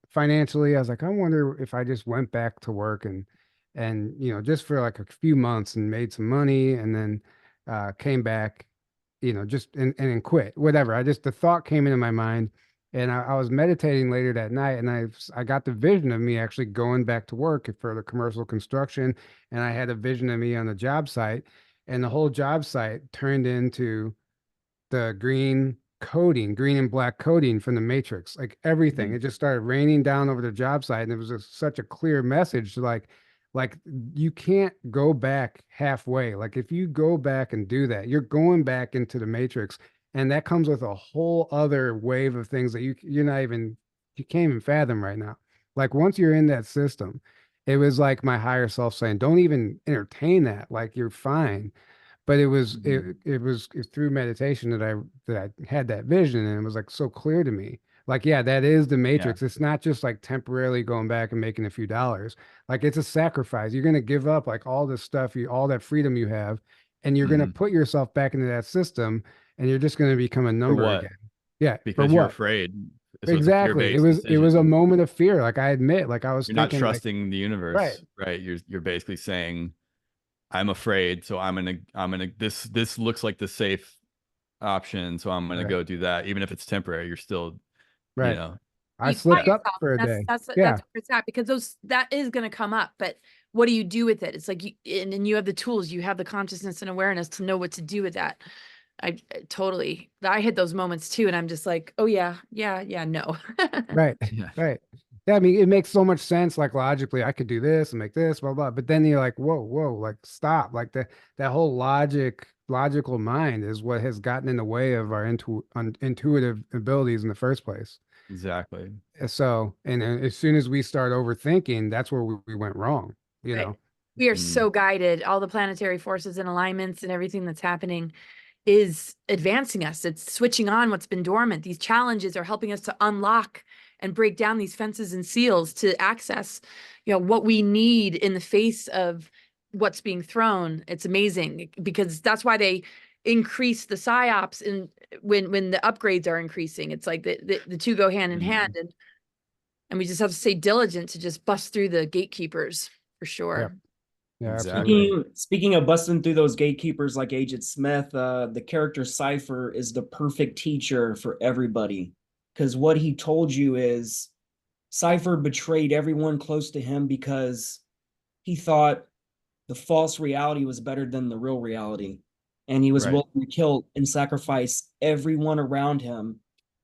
financially. I was like, I wonder if I just went back to work and just for like a few months and made some money and then came back, just and then quit, whatever. The thought came into my mind, and I was meditating later that night, and I got the vision of me actually going back to work for the commercial construction, and I had a vision of me on the job site, and the whole job site turned into the green and black coding from the Matrix, like everything. Mhm. It just started raining down over the job site, and it was such a clear message, like you can't go back halfway. Like if you go back and do that, you're going back into the Matrix, and that comes with a whole other wave of things that you can't even fathom right now. Like once you're in that system, it was like my higher self saying, "Don't even entertain that. Like you're fine." But it was Mhm. it was through meditation that I had that vision, and it was like so clear to me. Like, yeah, that is the Yeah. Matrix. It's not just like temporarily going back and making a few dollars. Like it's a sacrifice. You're gonna give up like all this stuff, all that freedom you have, and you're gonna Mhm. put yourself back into that system, and you're just gonna become a For number what? again. Yeah, for Because you're what? afraid. So it's a Exactly. fear-based It was a decision. moment of fear. Like I admit, like I was You're not thinking like, trusting the right, universe, right? You're basically saying, I'm afraid, so I'm gonna this looks like the safe option, so I'm gonna right, go do that. Even if it's temporary, you're still, you right. know, I You taught slipped up yourself. for a That's day. that's Yeah, that's where it's at, because that is going to come up. But what do you do with it? It's like and you have the tools, you have the consciousness and awareness to know what to do with that. I hit those moments too, and I'm just like, oh yeah, no. right, yeah, right. Yeah, I mean, it makes so much sense. Like logically, I could do this and make this, blah blah. But then you're like, whoa, like stop. Like that whole logical mind is what has gotten in the way of our intuitive abilities in the first place. exactly. So, and as soon as we start overthinking, that's where we went wrong. You Right. know, We are Mm. so guided. All the planetary forces and alignments and everything that's happening is advancing us. It's switching on what's been dormant. These challenges are helping us to unlock and break down these fences and seals to access, what we need in the face of what's being thrown. It's amazing, because that's why they increase the psyops and when the upgrades are increasing. It's like the two go hand in hand, Mhm. and we just have to stay diligent to just bust through the gatekeepers for yep, sure. Yeah, Exactly. absolutely. Speaking of busting through those gatekeepers like Agent Smith, the character Cypher is the perfect teacher for everybody. Because what he told you is Cypher betrayed everyone close to him because he thought the false reality was better than the real reality. And he was Right. willing to kill and sacrifice everyone around him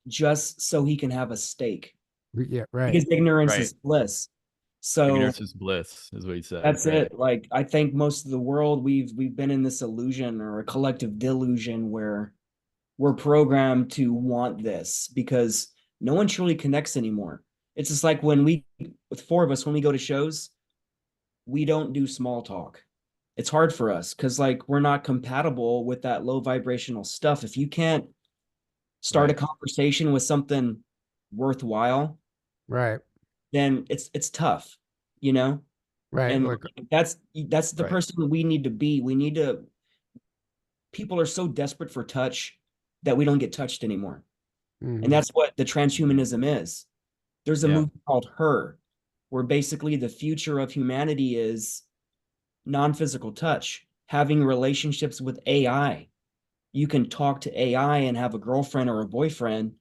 just so he can have a stake. Yeah, right. Because ignorance Right. is bliss. So Ignorance is bliss, is what he said. that's right? it. Like I think most of the world we've been in this illusion or a collective delusion where we're programmed to want this because no one truly connects anymore. It's just like when we with four of us when we go to shows, we don't do small talk. It's hard for us because like we're not compatible with that low vibrational stuff. If you can't start a Right. conversation with something worthwhile, Right. then it's tough, you know? Right. And Like, that's the Right. person we need to be. We need to people are so desperate for touch that we don't get touched anymore. And mhm. that's what the transhumanism is. There's a Yeah. movie called Her, where basically the future of humanity is non-physical touch, having relationships with AI. You can talk to AI and have a girlfriend or a boyfriend,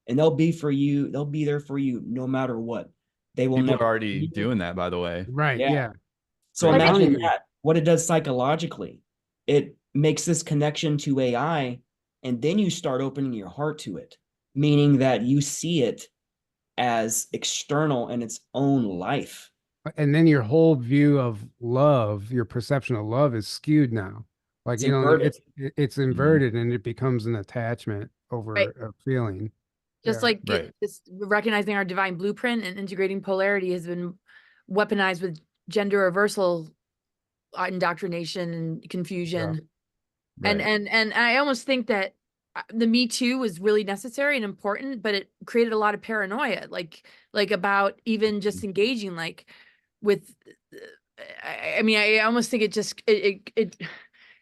and they'll be there for you no matter what. They will People are never already doing that, by the way. Right. yeah. Yeah. So I think imagine even that, what it does psychologically. It makes this connection to AI, and then you start opening your heart to it, meaning that you see it as external in its own life. and then your whole view of love, your perception of love is skewed now. Like, It's you know, inverted. it's Mhm. inverted and it becomes an attachment over right. a feeling. Just Yeah. like Right. just recognizing our divine blueprint and integrating polarity has been weaponized with gender reversal indoctrination and confusion. Yeah. And Right. and I almost think that the Me Too was really necessary and important, but it created a lot of paranoia, like about even just Mhm. engaging like with. I mean, I almost think it just it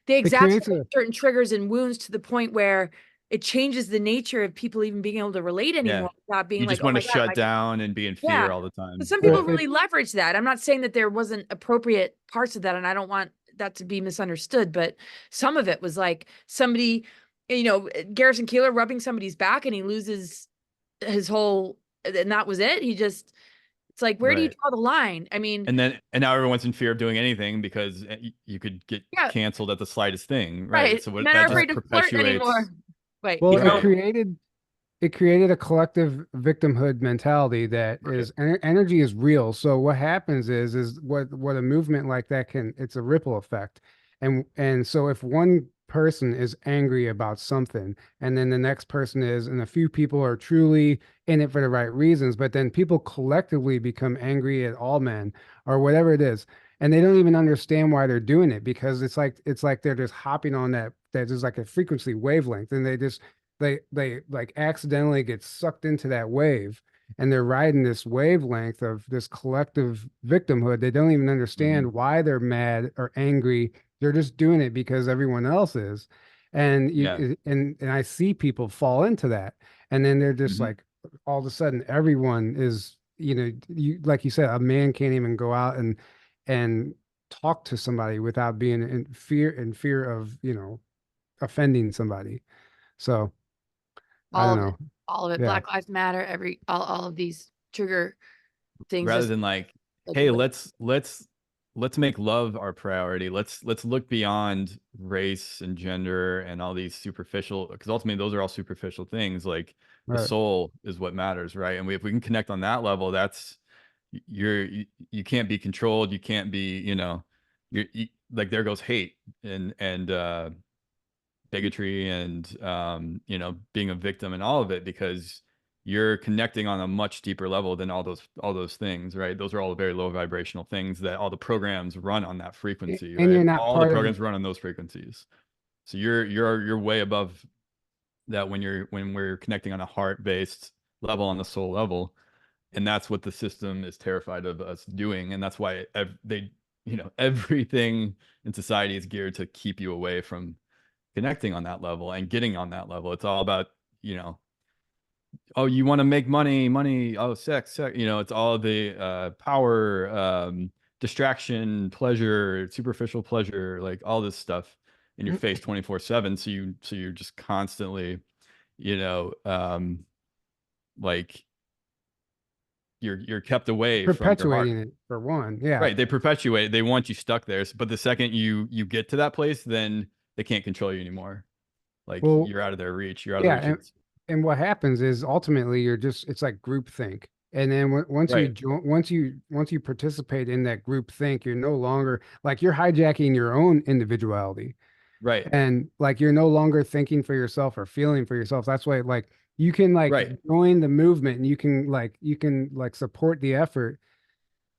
they It creates exacerbate a certain triggers and wounds to the point where it changes the nature of people even being able to relate Yeah. anymore without being You like, just oh want my to God, shut my down and be in yeah. fear all the But time. some people well, really leverage that. I'm not saying that there wasn't appropriate parts of that, and I don't want that to be misunderstood, but some of it was like somebody, Garrison Keillor rubbing somebody's back and he loses his whole, and that was it. It's like, where do you Right. draw the line? I mean, And now everyone's in fear of doing anything because you could get yeah, canceled at the slightest thing. Right. right. So Men are that just afraid to flirt perpetuates. anymore. Right. well, Keep You know, going. it created a collective victimhood mentality that Right. is energy is real. So what happens is what a movement like that can, it's a ripple effect. And so if one person is angry about something and then the next person is, and a few people are truly in it for the right reasons, but then people collectively become angry at all men or whatever it is. And they don't even understand why they're doing it because it's like they're just hopping on that there's like a frequency wavelength and they like accidentally get sucked into that wave and they're riding this wavelength of this collective victimhood. They don't even Mhm. understand why they're mad or angry. They're just doing it because everyone else is. And Yeah. and I see people fall into that. And then they're just Mhm. like all of a sudden everyone is, you like you said, a man can't even go out and talk to somebody without being in fear of, offending somebody. So I All don't of it. know. All of it. Yeah. Black Lives Matter, all of these trigger things Rather just than like, like hey, let's make love our priority. Let's look beyond race and gender and all these superficial, because ultimately those are all superficial things. Like the Right. soul is what matters, right? And if we can connect on that level, that's you can't be controlled. You can't be, like there goes hate and bigotry and being a victim and all of it, because you're connecting on a much deeper level than all those things, right? Those are all very low vibrational things that all the programs run on that frequency, And you're right? not All the part of programs run on those frequencies. So you're way above that when we're connecting on a heart based level, on the soul level. And that's what the system is terrified of us doing, and that's why everything in society is geared to keep you away from connecting on that level and getting on that level. It's all about, oh, you want to make money, oh, sex, it's all the power, distraction, pleasure, superficial pleasure, like all this stuff in your face 24/7. So you're just constantly, you know, like you're kept away from your heart. Perpetuating it for one. Yeah. Right. They perpetuate. They want you stuck there. But the second you get to that place, then they can't control you anymore. Like Well, you're out of their reach. You're out yeah, of their reach. and what happens is ultimately it's like groupthink. And then once you Right. join, once you participate in that group think, you're no longer like you're hijacking your own individuality. Right. And like you're no longer thinking for yourself or feeling for yourself. That's why like you can like Right. join the movement and you can like support the effort.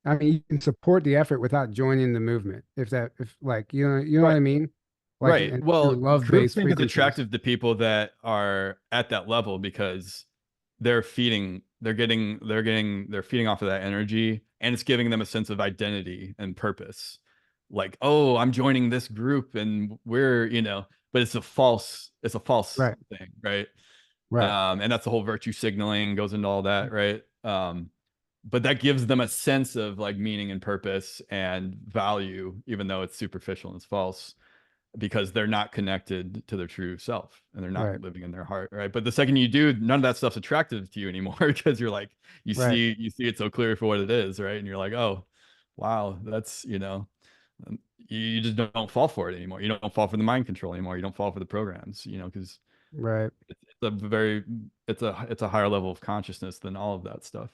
I mean, you can support the effort without joining the movement. If like you know what I Right. mean? Like Right. and Well, through love-based groupthink is frequencies. attractive to people that are at that level because they're feeding off of that energy, and it's giving them a sense of identity and purpose. Like, oh, I'm joining this group and we're, but it's a false Right. thing, right? Right. And that's the whole virtue signaling goes into all that, right? But that gives them a sense of like meaning and purpose and value, even though it's superficial and it's false, because they're not connected to their true self and they're not Right. living in their heart, right? But the second you do, none of that stuff's attractive to you anymore because you're like, you Right. see it so clear for what it is, right? And you're like, oh, wow, that's, you just don't fall for it anymore. You don't fall for the mind control anymore. You don't fall for the programs, because Right. it's a higher level of consciousness than all of that stuff.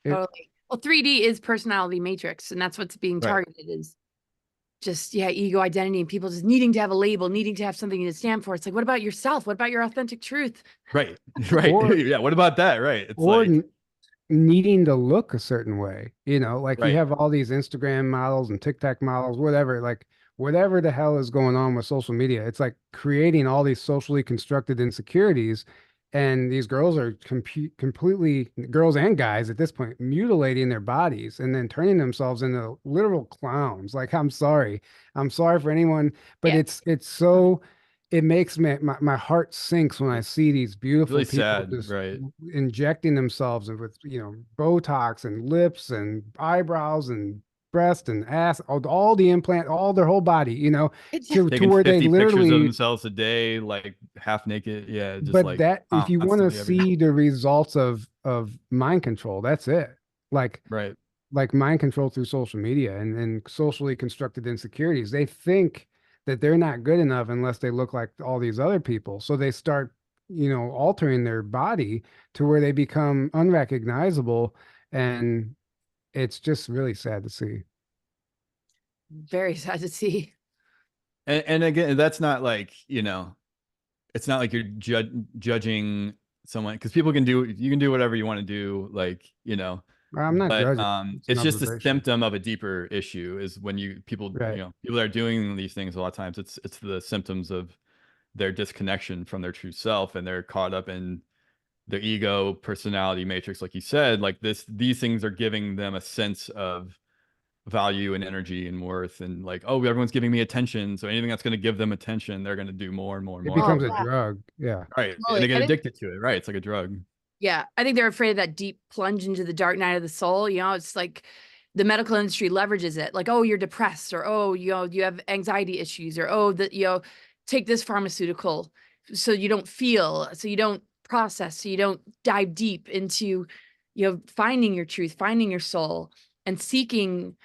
Totally. Well, 3D is personality matrix, and that's what's being Right. targeted is just, ego, identity, and people just needing to have a label, needing to have something to stand for. It's like, what about yourself? What about your authentic truth? Right. Right. Or, Yeah. What about that? Right. It's or like, needing to look a certain way, like you right. have all these Instagram models and TikTok models, whatever, like whatever the hell is going on with social media. It's like creating all these socially constructed insecurities. And these girls are completely, girls and guys at this point, mutilating their bodies and then turning themselves into literal clowns. Like, I'm sorry for anyone, but Yeah. it's so, it makes my heart sinks when I see these beautiful Really people sad, just right? injecting themselves with Botox and lips and eyebrows and breast and ass, all the implant, all their whole body, It's to Taking where they 50 pictures of literally. themselves a day, like half naked. Yeah. Just But like that if you want to constantly every day. see the results of mind control, that's it. Like Right. mind control through social media and socially constructed insecurities. They think that they're not good enough unless they look like all these other people. So they start, altering their body to where they become unrecognizable. And it's just really sad to see. very sad to see. And again, that's not like, it's not like you're judging someone, because people you can do whatever you want to do, like, I'm not but judging. It's an it's just a observation. symptom of a deeper issue is when people Right. people that are doing these things a lot of times, it's the symptoms of their disconnection from their true self, and they're caught up in the ego personality matrix, like you said. Like these things are giving them a sense of value and energy and worth, and like, oh, everyone's giving me attention, so anything that's going to give them attention, they're going to do more and more and It more. becomes a yeah. drug. Yeah. Right. Totally. And they get I think- addicted to it. Right. It's like a drug. Yeah, I think they're afraid of that deep plunge into the dark night of the soul. It's like the medical industry leverages it. Like, oh, you're depressed, or oh, you have anxiety issues, or oh, that take this pharmaceutical so you don't feel, so you don't process, so you don't dive deep into, finding your truth, finding your soul, and seeking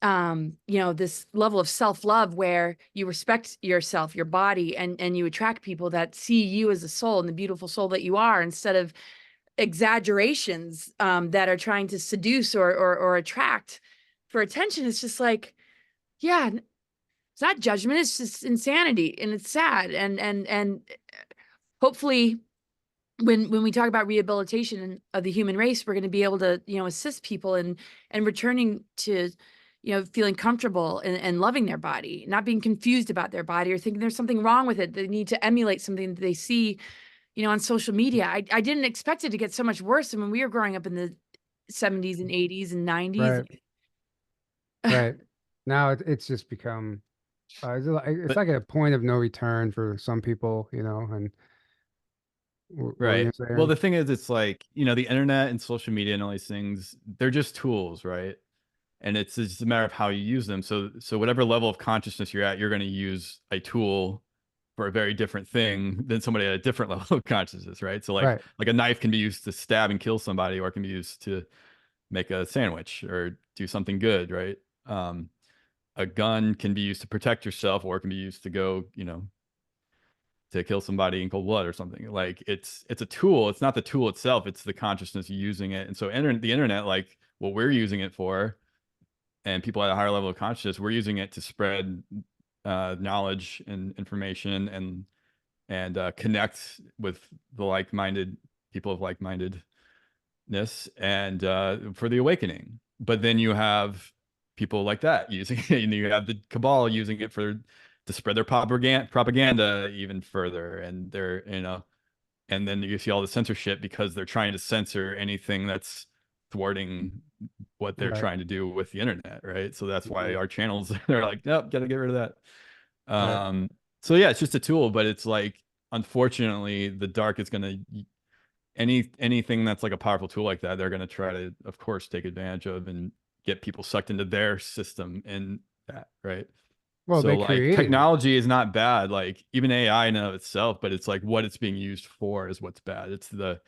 this level of self-love where you respect yourself, your body, and you attract people that see you as a soul and the beautiful soul that you are, instead of exaggerations that are trying to seduce or attract for attention. It's just like, yeah, it's not judgment, it's just insanity, and it's sad. And hopefully when we talk about rehabilitation of the human race, we're going to be able to assist people in and returning to feeling comfortable and loving their body, not being confused about their body or thinking there's something wrong with it. They need to emulate something that they see on social media. I didn't expect it to get so much worse than when we were growing up in the 70s and 80s and 90s. Right. Right. Now it's just become, it's like a point of no return for some people, and what were you Right. saying? Well, the thing is, it's like, the internet and social media and all these things, they're just tools, right? and it's just a matter of how you use them. So whatever level of consciousness you're at, you're going to use a tool for a very different thing than somebody at a different level of consciousness, right? So like a knife can be used to stab and kill somebody, or it can be used to make a sandwich or do something good, right? A gun can be used to protect yourself, or it can be used to go, to kill somebody in cold blood or something. Like it's a tool. It's not the tool itself, it's the consciousness using it. And so the internet, like what we're using it for, and people at a higher level of consciousness, we're using it to spread knowledge and information and connect with the like-minded people of like-mindedness, and for the awakening. But then you have people like that using it, and you have the cabal using it to spread their propaganda even further, and and then you see all the censorship because they're trying to censor anything that's thwarting what they're trying to do with the internet, right? So that's why our channels, they're like, nope, gotta get rid of that. So yeah, it's just a tool, but it's like, unfortunately, the dark is gonna, anything that's like a powerful tool like that, they're gonna try to, of course, take advantage of and get people sucked into their system in that, right? Well, so they like created technology is not bad, like even AI in and of itself, but it's like what it's being used for is what's bad. It's the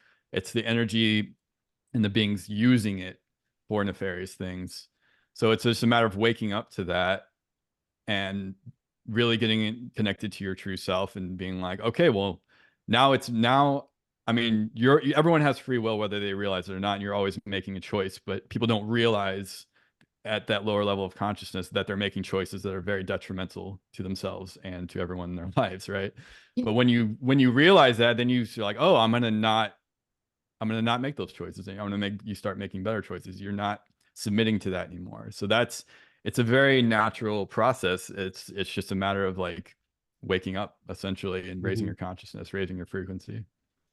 energy and the beings using it for nefarious things. So it's just a matter of waking up to that and really getting connected to your true self and being like, okay, well, I mean, everyone has free will, whether they realize it or not, and you're always making a choice, but people don't realize at that lower level of consciousness that they're making choices that are very detrimental to themselves and to everyone in their lives, right? But when you realize that, then you're like, oh, I'm gonna not make those choices. I'm gonna start making better choices. You're not submitting to that anymore. So it's a very natural process. It's just a matter of like waking up essentially and raising your consciousness, raising your frequency.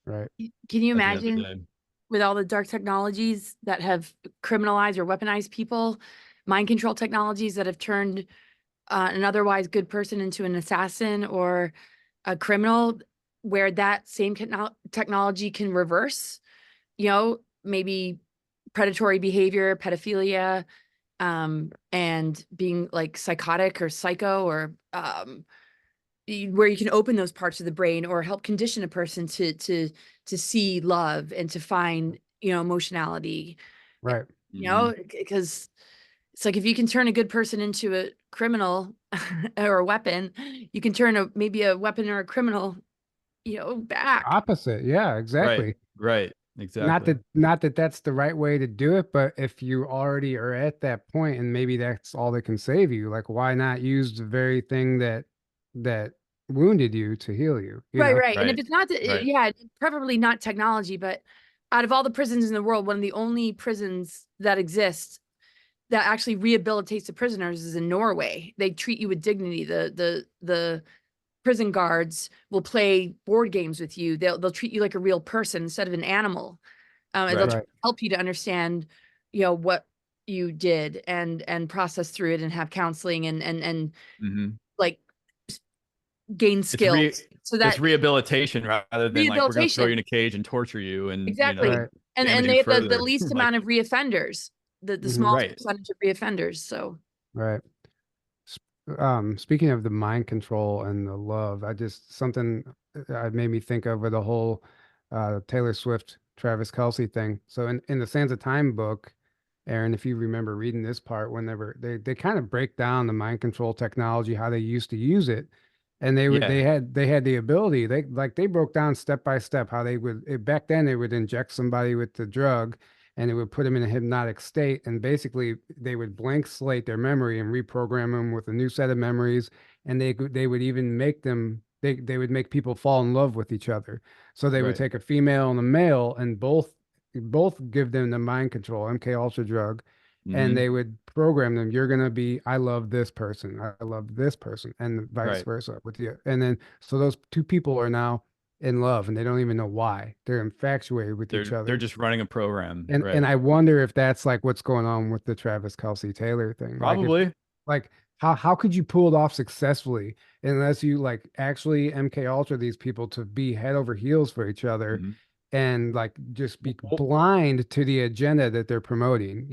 Right. Can you imagine with all the dark technologies that have criminalized or weaponized people, mind control technologies that have turned an otherwise good person into an assassin or a criminal, where that same technology can reverse, maybe predatory behavior, pedophilia, and being like psychotic or psycho, or where you can open those parts of the brain or help condition a person to see love and to find, emotionality. Right. Because it's like, if you can turn a good person into a criminal or a weapon, you can turn maybe a weapon or a criminal, back. Opposite. Yeah, exactly. Right. Exactly. Not that that's the right way to do it, but if you already are at that point and maybe that's all that can save you, like why not use the very thing that wounded you to heal you? Right. And if it's not, preferably not technology, but out of all the prisons in the world, one of the only prisons that exists that actually rehabilitates the prisoners is in Norway. They treat you with dignity. The prison guards will play board games with you. They'll treat you like a real person instead of an animal. And they'll help you to understand, what you did and process through it and have counseling and like gain skills. So that's rehabilitation rather than like, we're going to throw you in a cage and torture you. And exactly. And they have the least amount of reoffenders, the smallest percentage of reoffenders. So right. Speaking of the mind control and the love, something made me think of with the whole Taylor Swift, Travis Kelce thing. So in the Sands of Time book, Aaron, if you remember reading this part, whenever they kind of break down the mind control technology, how they used to use it, and they had the ability, they broke down step by step how they would back then they would inject somebody with the drug and it would put them in a hypnotic state, and basically they would blank slate their memory and reprogram them with a new set of memories, and they would even make them they would make people fall in love with each other. So they would take a female and a male and both give them the mind control MK Ultra drug, and they would program them. You're gonna be, I love this person, I love this person, and vice versa with you. And then so those two people are now in love and they don't even know why. They're infatuated with each other. They're just running a program. And I wonder if that's like what's going on with the Travis Kelce Taylor thing. Probably. Like how could you pull it off successfully unless you like actually MK Ultra these people to be head over heels for each other and like just be blind to the agenda that they're promoting,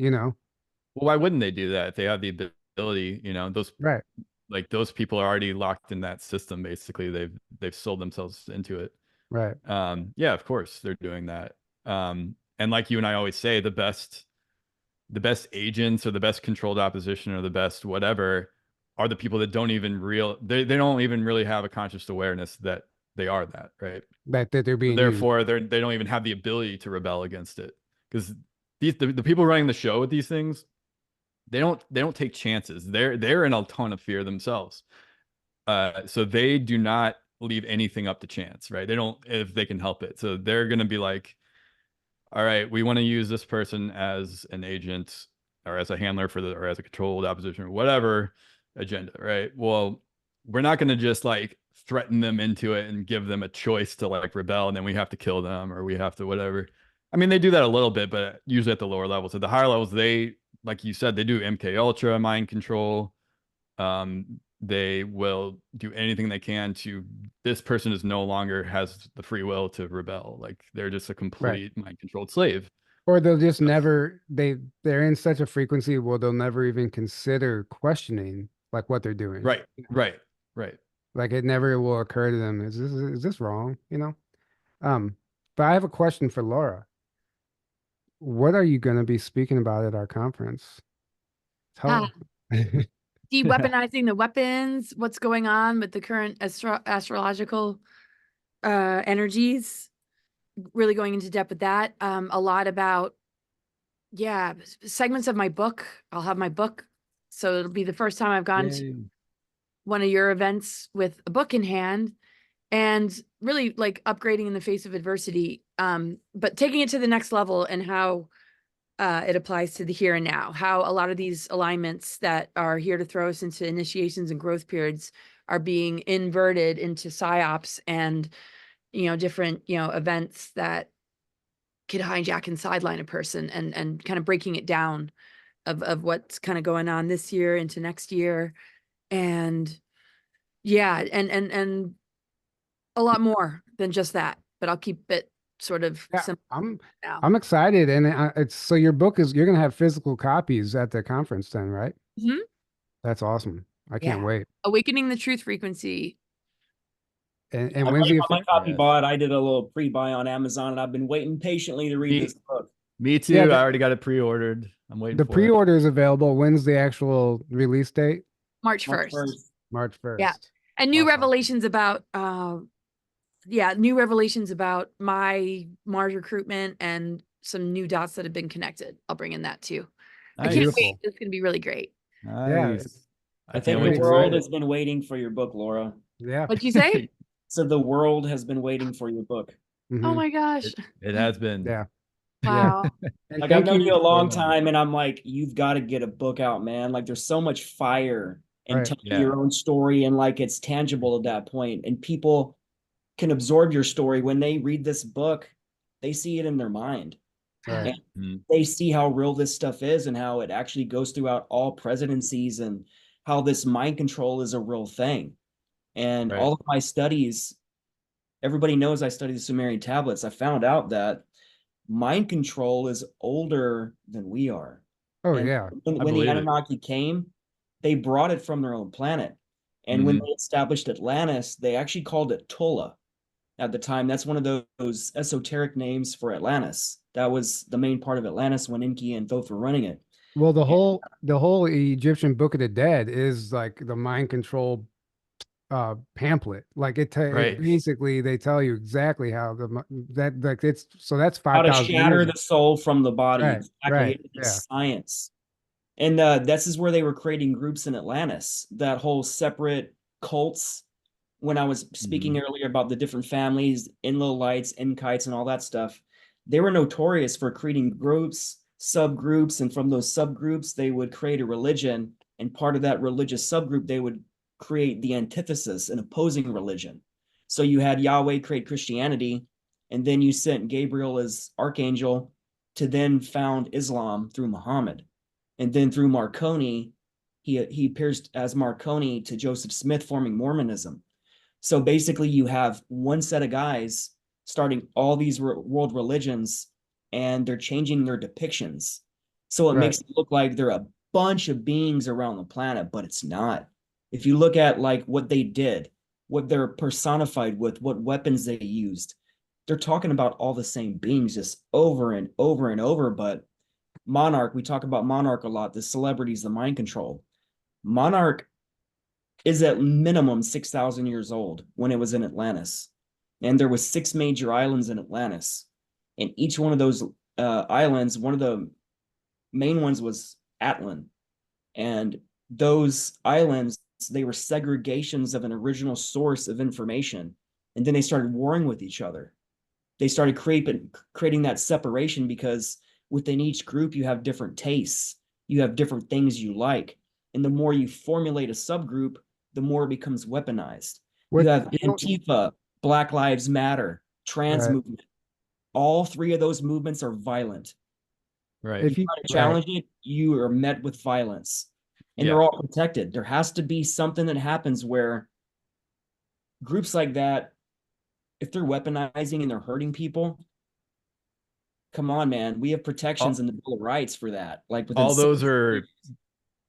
Well, why wouldn't they do that if they have the ability? You know, those Right. like those people are already locked in that system. Basically, they've sold themselves into it. Right. Yeah, of course they're doing that. And like you and I always say, the best agents or the best controlled opposition or the best whatever are the people that don't even they don't even really have a conscious awareness that they are that, right? That they're being used. Therefore, they don't even have the ability to rebel against it, because the people running the show with these things, they don't take chances. They're in a ton of fear themselves. So they do not leave anything up to chance, right? They don't, if they can help it. So they're going to be like, all right, we want to use this person as an agent or as a handler or as a controlled opposition or whatever agenda, right? Well, we're not going to just like threaten them into it and give them a choice to like rebel, and then we have to kill them or we have to whatever. I mean, they do that a little bit, but usually at the lower levels. At the higher levels, they, like you said, they do MK Ultra mind control. They will do anything they can to, this person is no longer has the free will to rebel. Like they're just a complete mind controlled slave. Or they'll just never, they're in such a frequency where they'll never even consider questioning like what they're doing. Right. Right. Right. Like it never will occur to them, is this wrong? You know? But I have a question for Laura. What are you going to be speaking about at our conference? Tell De-weaponizing the weapons, what's going on with the current astrological energies, really going into depth with that. A lot about, yeah, segments of my book. I'll have my book. So it'll be the first time I've gone to one of your events with a book in hand, and really like upgrading in the face of adversity, but taking it to the next level, and how it applies to the here and now, how a lot of these alignments that are here to throw us into initiations and growth periods are being inverted into psyops and, different, events that could hijack and sideline a person, and kind of breaking it down of what's kind of going on this year into next year. And yeah, and a lot more than just that, but I'll keep it sort of simple. I'm excited, and it's so your book you're gonna have physical copies at the conference then, right? Mm-hmm. That's awesome. I can't wait. Awakening the Truth Frequency. And when's the my copy bought? I did a little pre-buy on Amazon, and I've been waiting patiently to read this book. Me too. I already got it pre-ordered. I'm waiting. The pre-order is available. When's the actual release date? March 1st. March 1st. Yeah, and new revelations about new revelations about my Mars recruitment and some new dots that have been connected. I'll bring in that too. Nice. I can't wait. It's going to be really great. Nice. Yeah, I think the world has been waiting for your book, Laura. Yeah. What'd you say? So the world has been waiting for your book. Mm-hmm. Oh my gosh. It has been. Yeah. Wow. Like I've known you a long time, and I'm like, you've got to get a book out, man. Like there's so much fire in telling your own story, and like it's tangible at that point, and people can absorb your story when they read this book. They see it in their mind. Right. And they see how real this stuff is, and how it actually goes throughout all presidencies, and how this mind control is a real thing. And all of my studies, everybody knows I studied the Sumerian tablets. I found out that mind control is older than we are. Oh, and yeah. When the Anunnaki came, they brought it from their own planet. And when they established Atlantis, they actually called it Tula at the time. That's one of those esoteric names for Atlantis. That was the main part of Atlantis when Enki and Thoth were running it. Well, the whole Egyptian Book of the Dead is like the mind control pamphlet. Like it basically they tell you exactly how that's 5,000 how to shatter the soul from the body. Right, exactly. It's science. And this is where they were creating groups in Atlantis, that whole separate cults. When I was speaking earlier about the different families, Enlilites, Qhts, and all that stuff, they were notorious for creating groups, subgroups, and from those subgroups, they would create a religion. And part of that religious subgroup, they would create the antithesis, an opposing religion. So you had Yahweh create Christianity, and then you sent Gabriel as archangel to then found Islam through Muhammad. And then through Marconi, he appears as Marconi to Joseph Smith, forming Mormonism. So basically you have one set of guys starting all these world religions, and they're changing their depictions. So it Right. makes it look like there are a bunch of beings around the planet, but it's not. If you look at like what they did, what they're personified with, what weapons they used, they're talking about all the same beings just over and over and over. But Monarch, we talk about Monarch a lot, the celebrities, the mind control. Monarch is at minimum 6,000 years old when it was in Atlantis. And there was 6 major islands in Atlantis. And each one of those islands, one of the main ones was Atlan. And those islands, they were segregations of an original source of information. And then they started warring with each other. They started creating that separation because within each group, you have different tastes. You have different things you like. And the more you formulate a subgroup, the more it becomes weaponized. You have Antifa, Black Lives Matter, trans movement. All 3 of those movements are violent. Right. If you try to challenge it, you are met with violence. And they're all protected. There has to be something that happens where groups like that, if they're weaponizing and they're hurting people, come on, man. We have protections in the Bill of Rights for that. Like all those are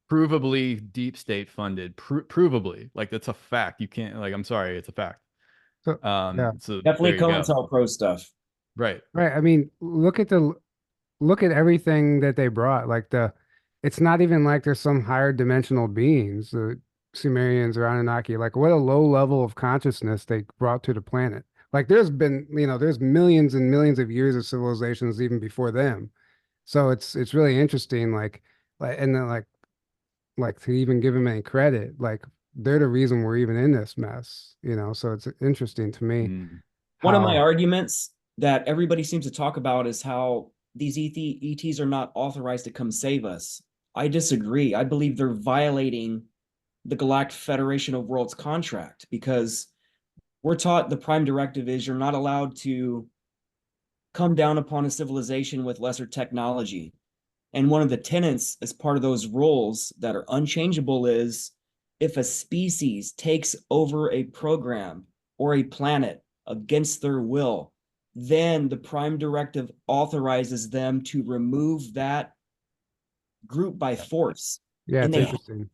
provably deep state funded. Provably, like that's a fact. You can't like. I'm sorry, it's a fact. So, So definitely COINTELPRO stuff. Right. Right. I mean, look at everything that they brought. Like it's not even like there's some higher dimensional beings, the Sumerians or Anunnaki. Like what a low level of consciousness they brought to the planet. Like there's been, there's millions and millions of years of civilizations even before them. So it's really interesting. And then like to even give them any credit, like they're the reason we're even in this mess. So it's interesting to me. One of my arguments that everybody seems to talk about is how these ETs are not authorized to come save us. I disagree. I believe they're violating the Galactic Federation of Worlds contract because we're taught the prime directive is you're not allowed to come down upon a civilization with lesser technology. And one of the tenets as part of those rules that are unchangeable is if a species takes over a program or a planet against their will, then the prime directive authorizes them to remove that group by force. Yeah, and it's interesting.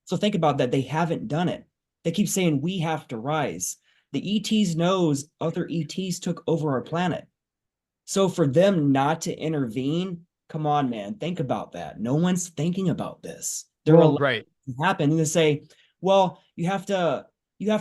So think about that. They haven't done it. They keep saying we have to rise. The ETs knows other ETs took over our planet. So for them not to intervene, come on, man, think about that. No one's thinking about this. They're right. Happen and they say, well, you have to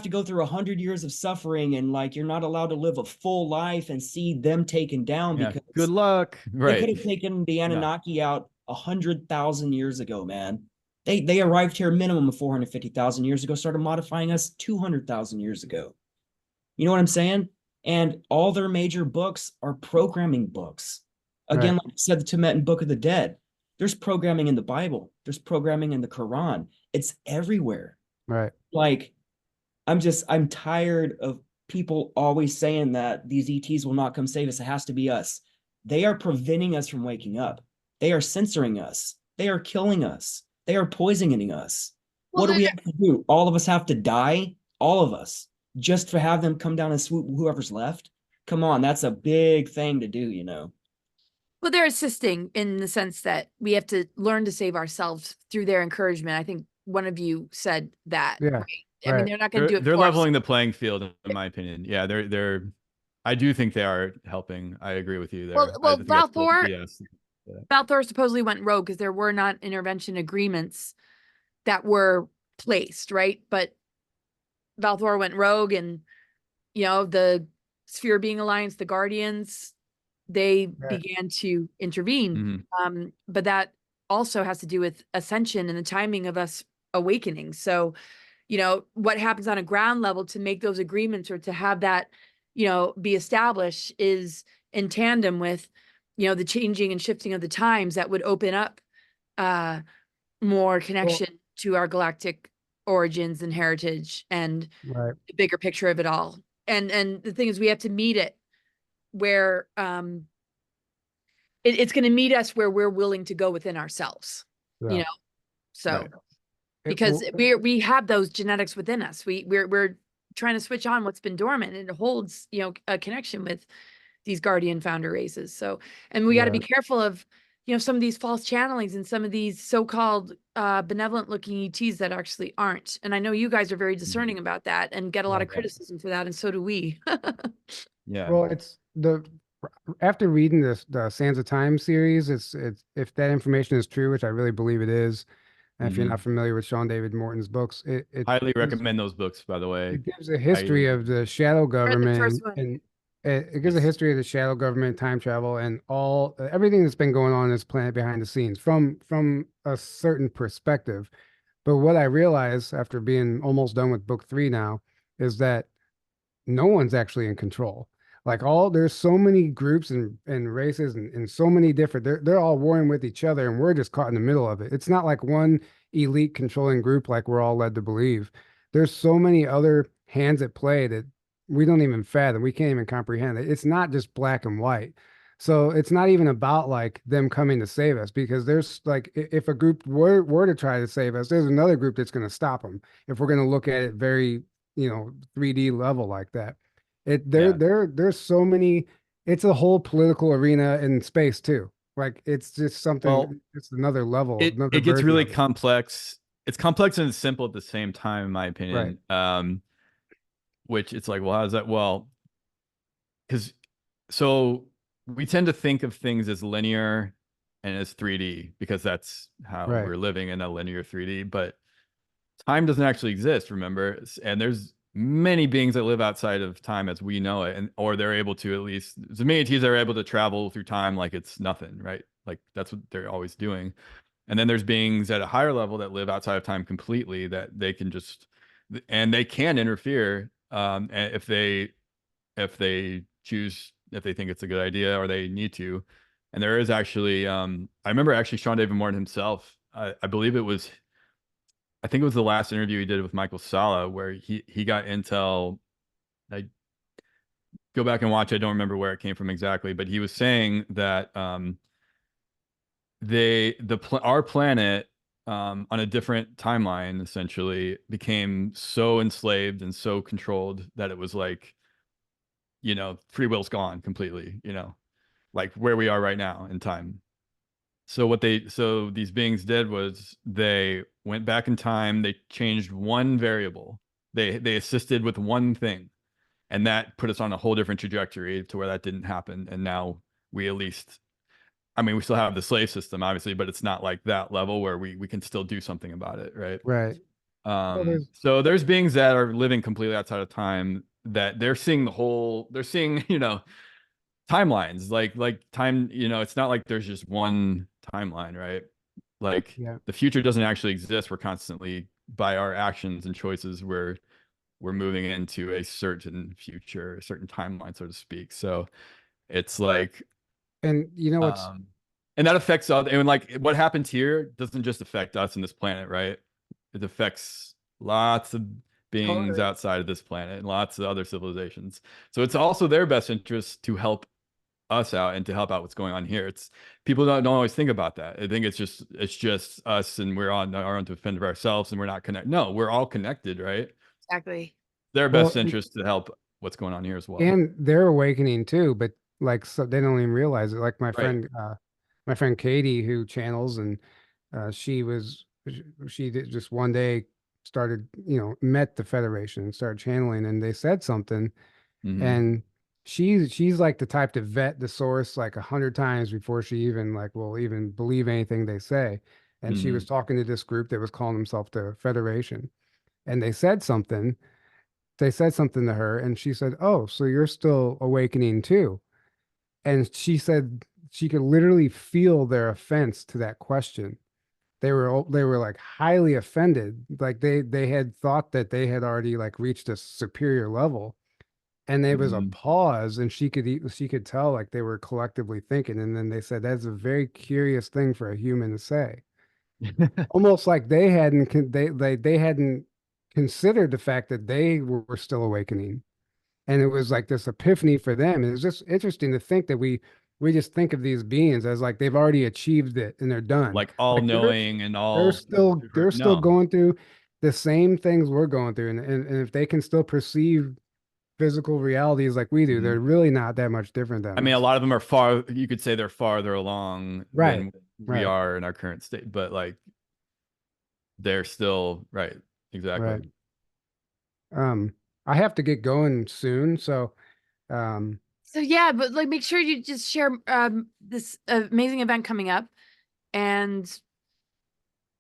go through 100 years of suffering and like you're not allowed to live a full life and see them taken down because good luck. Right. They could have taken the Anunnaki out 100,000 years ago, man. They arrived here minimum of 450,000 years ago, started modifying us 200,000 years ago. You know what I'm saying? And all their major books are programming books. Again, like I said, the Tibetan Book of the Dead. There's programming in the Bible. There's programming in the Quran. It's everywhere. Right. Like, I'm tired of people always saying that these ETs will not come save us. It has to be us. They are preventing us from waking up. They are censoring us. They are killing us. They are poisoning us. What do we have to do? All of us have to die? All of us. Just to have them come down and swoop whoever's left? Come on, that's a big thing to do, Well, they're assisting in the sense that we have to learn to save ourselves through their encouragement. I think one of you said that. Yeah. Right? I mean, they're not going to do it. They're leveling the playing field, in my opinion. Yeah, they're. I do think they are helping. I agree with you there. Well, Balthor supposedly went rogue because there were not intervention agreements that were placed, right? But Balthor went rogue, and the Sphere Being Alliance, the Guardians, they began to intervene. But that also has to do with ascension and the timing of us awakening. So, what happens on a ground level to make those agreements or to have that, be established is in tandem with, the changing and shifting of the times that would open up more connection to our galactic origins and heritage and the bigger picture of it all. And the thing is, we have to meet it where it's going to meet us where we're willing to go within ourselves, so because we have those genetics within us. We're trying to switch on what's been dormant, and it holds, a connection with these guardian founder races. So, and we got to be careful of you know, some of these false channelings and some of these so-called benevolent looking ETs that actually aren't. And I know you guys are very discerning about that and get a lot of criticism for that, and so do we. Yeah. Well, it's after reading the Sands of Time series, it's if that information is true, which I really believe it is, and if you're not familiar with Sean David Morton's books, it Highly gives, recommend those books, by the way. it gives a history of the shadow Read the government first one. and it gives a history of the shadow government, time travel, and all everything that's been going on in this planet behind the scenes from a certain perspective. But what I realize after being almost done with book 3 now is that no one's actually in control. Like there's so many groups and races and so many different, they're all warring with each other and we're just caught in the middle of it. It's not like one elite controlling group like we're all led to believe. There's so many other hands at play that we don't even fathom. We can't even comprehend it. It's not just black and white. So it's not even about like them coming to save us, because there's like if a group were to try to save us, there's another group that's going to stop them if we're going to look at it very, 3D level like that. There's so many. It's a whole political arena in space too. Like it's just something. Well, it's another level. It gets really complex. It's complex and simple at the same time, in my opinion. Right. Which it's like, well, how is that? Well, because so we tend to think of things as linear and as 3D because that's how we're living in a linear 3D. But time doesn't actually exist, remember? And there's many beings that live outside of time as we know it, or they're able to, at least the many ETs are able to travel through time like it's nothing, right? Like that's what they're always doing. And then there's beings at a higher level that live outside of time completely, that they can just, and they can interfere if they choose, if they think it's a good idea or they need to. And there is actually, I remember actually Sean David Morton himself, I believe I think it was the last interview he did with Michael Sala, where he got intel. I go back and watch. I don't remember where it came from exactly, but he was saying that our planet on a different timeline essentially became so enslaved and so controlled that it was like, free will's gone completely. Like where we are right now in time. So these beings did was they went back in time, they changed one variable. They assisted with one thing, and that put us on a whole different trajectory to where that didn't happen. And now we at least, I mean, we still have the slave system, obviously, but it's not like that level where we can still do something about it, right? Right. So there's beings that are living completely outside of time that they're seeing timelines, like time, it's not like there's just one timeline, right? Like the future doesn't actually exist. We're constantly, by our actions and choices, we're moving into a certain future, a certain timeline, so to speak. So it's like, and what's and that affects other, and like what happens here doesn't just affect us in this planet, right? It affects lots of beings outside of this planet and lots of other civilizations. So it's also their best interest to help us out and to help out what's going on here. It's people don't always think about that. I think it's just us and we're on our own to defend ourselves and we're not connected. No, we're all connected, right? Exactly. Their best interest to help what's going on here as well. And they're awakening too, but like, so they don't even realize it. Like my friend Katie, who channels, and she did just one day started, met the Federation and started channeling, and they said something, and she's like the type to vet the source like 100 times before she even will even believe anything they say. And she was talking to this group that was calling themselves the Federation, and they said something to her, and she said, "Oh, so you're still awakening too?" And she said she could literally feel their offense to that question. They were like highly offended, like they had thought that they had already like reached a superior level. And there was a pause, and she could tell like they were collectively thinking. And then they said, "That's a very curious thing for a human to say." Almost like they hadn't considered the fact that they were still awakening. And it was like this epiphany for them. And it's just interesting to think that we just think of these beings as like they've already achieved it and they're done. Like all knowing and all they're still going through the same things we're going through. And if they can still perceive physical realities like we do. They're really not that much different than I mean, a us. lot of them are far, you could say they're farther along Right. than we Right. are in our current state, but like they're still right. Exactly. Right. I have to get going soon, so So yeah, but like make sure you just share this amazing event coming up and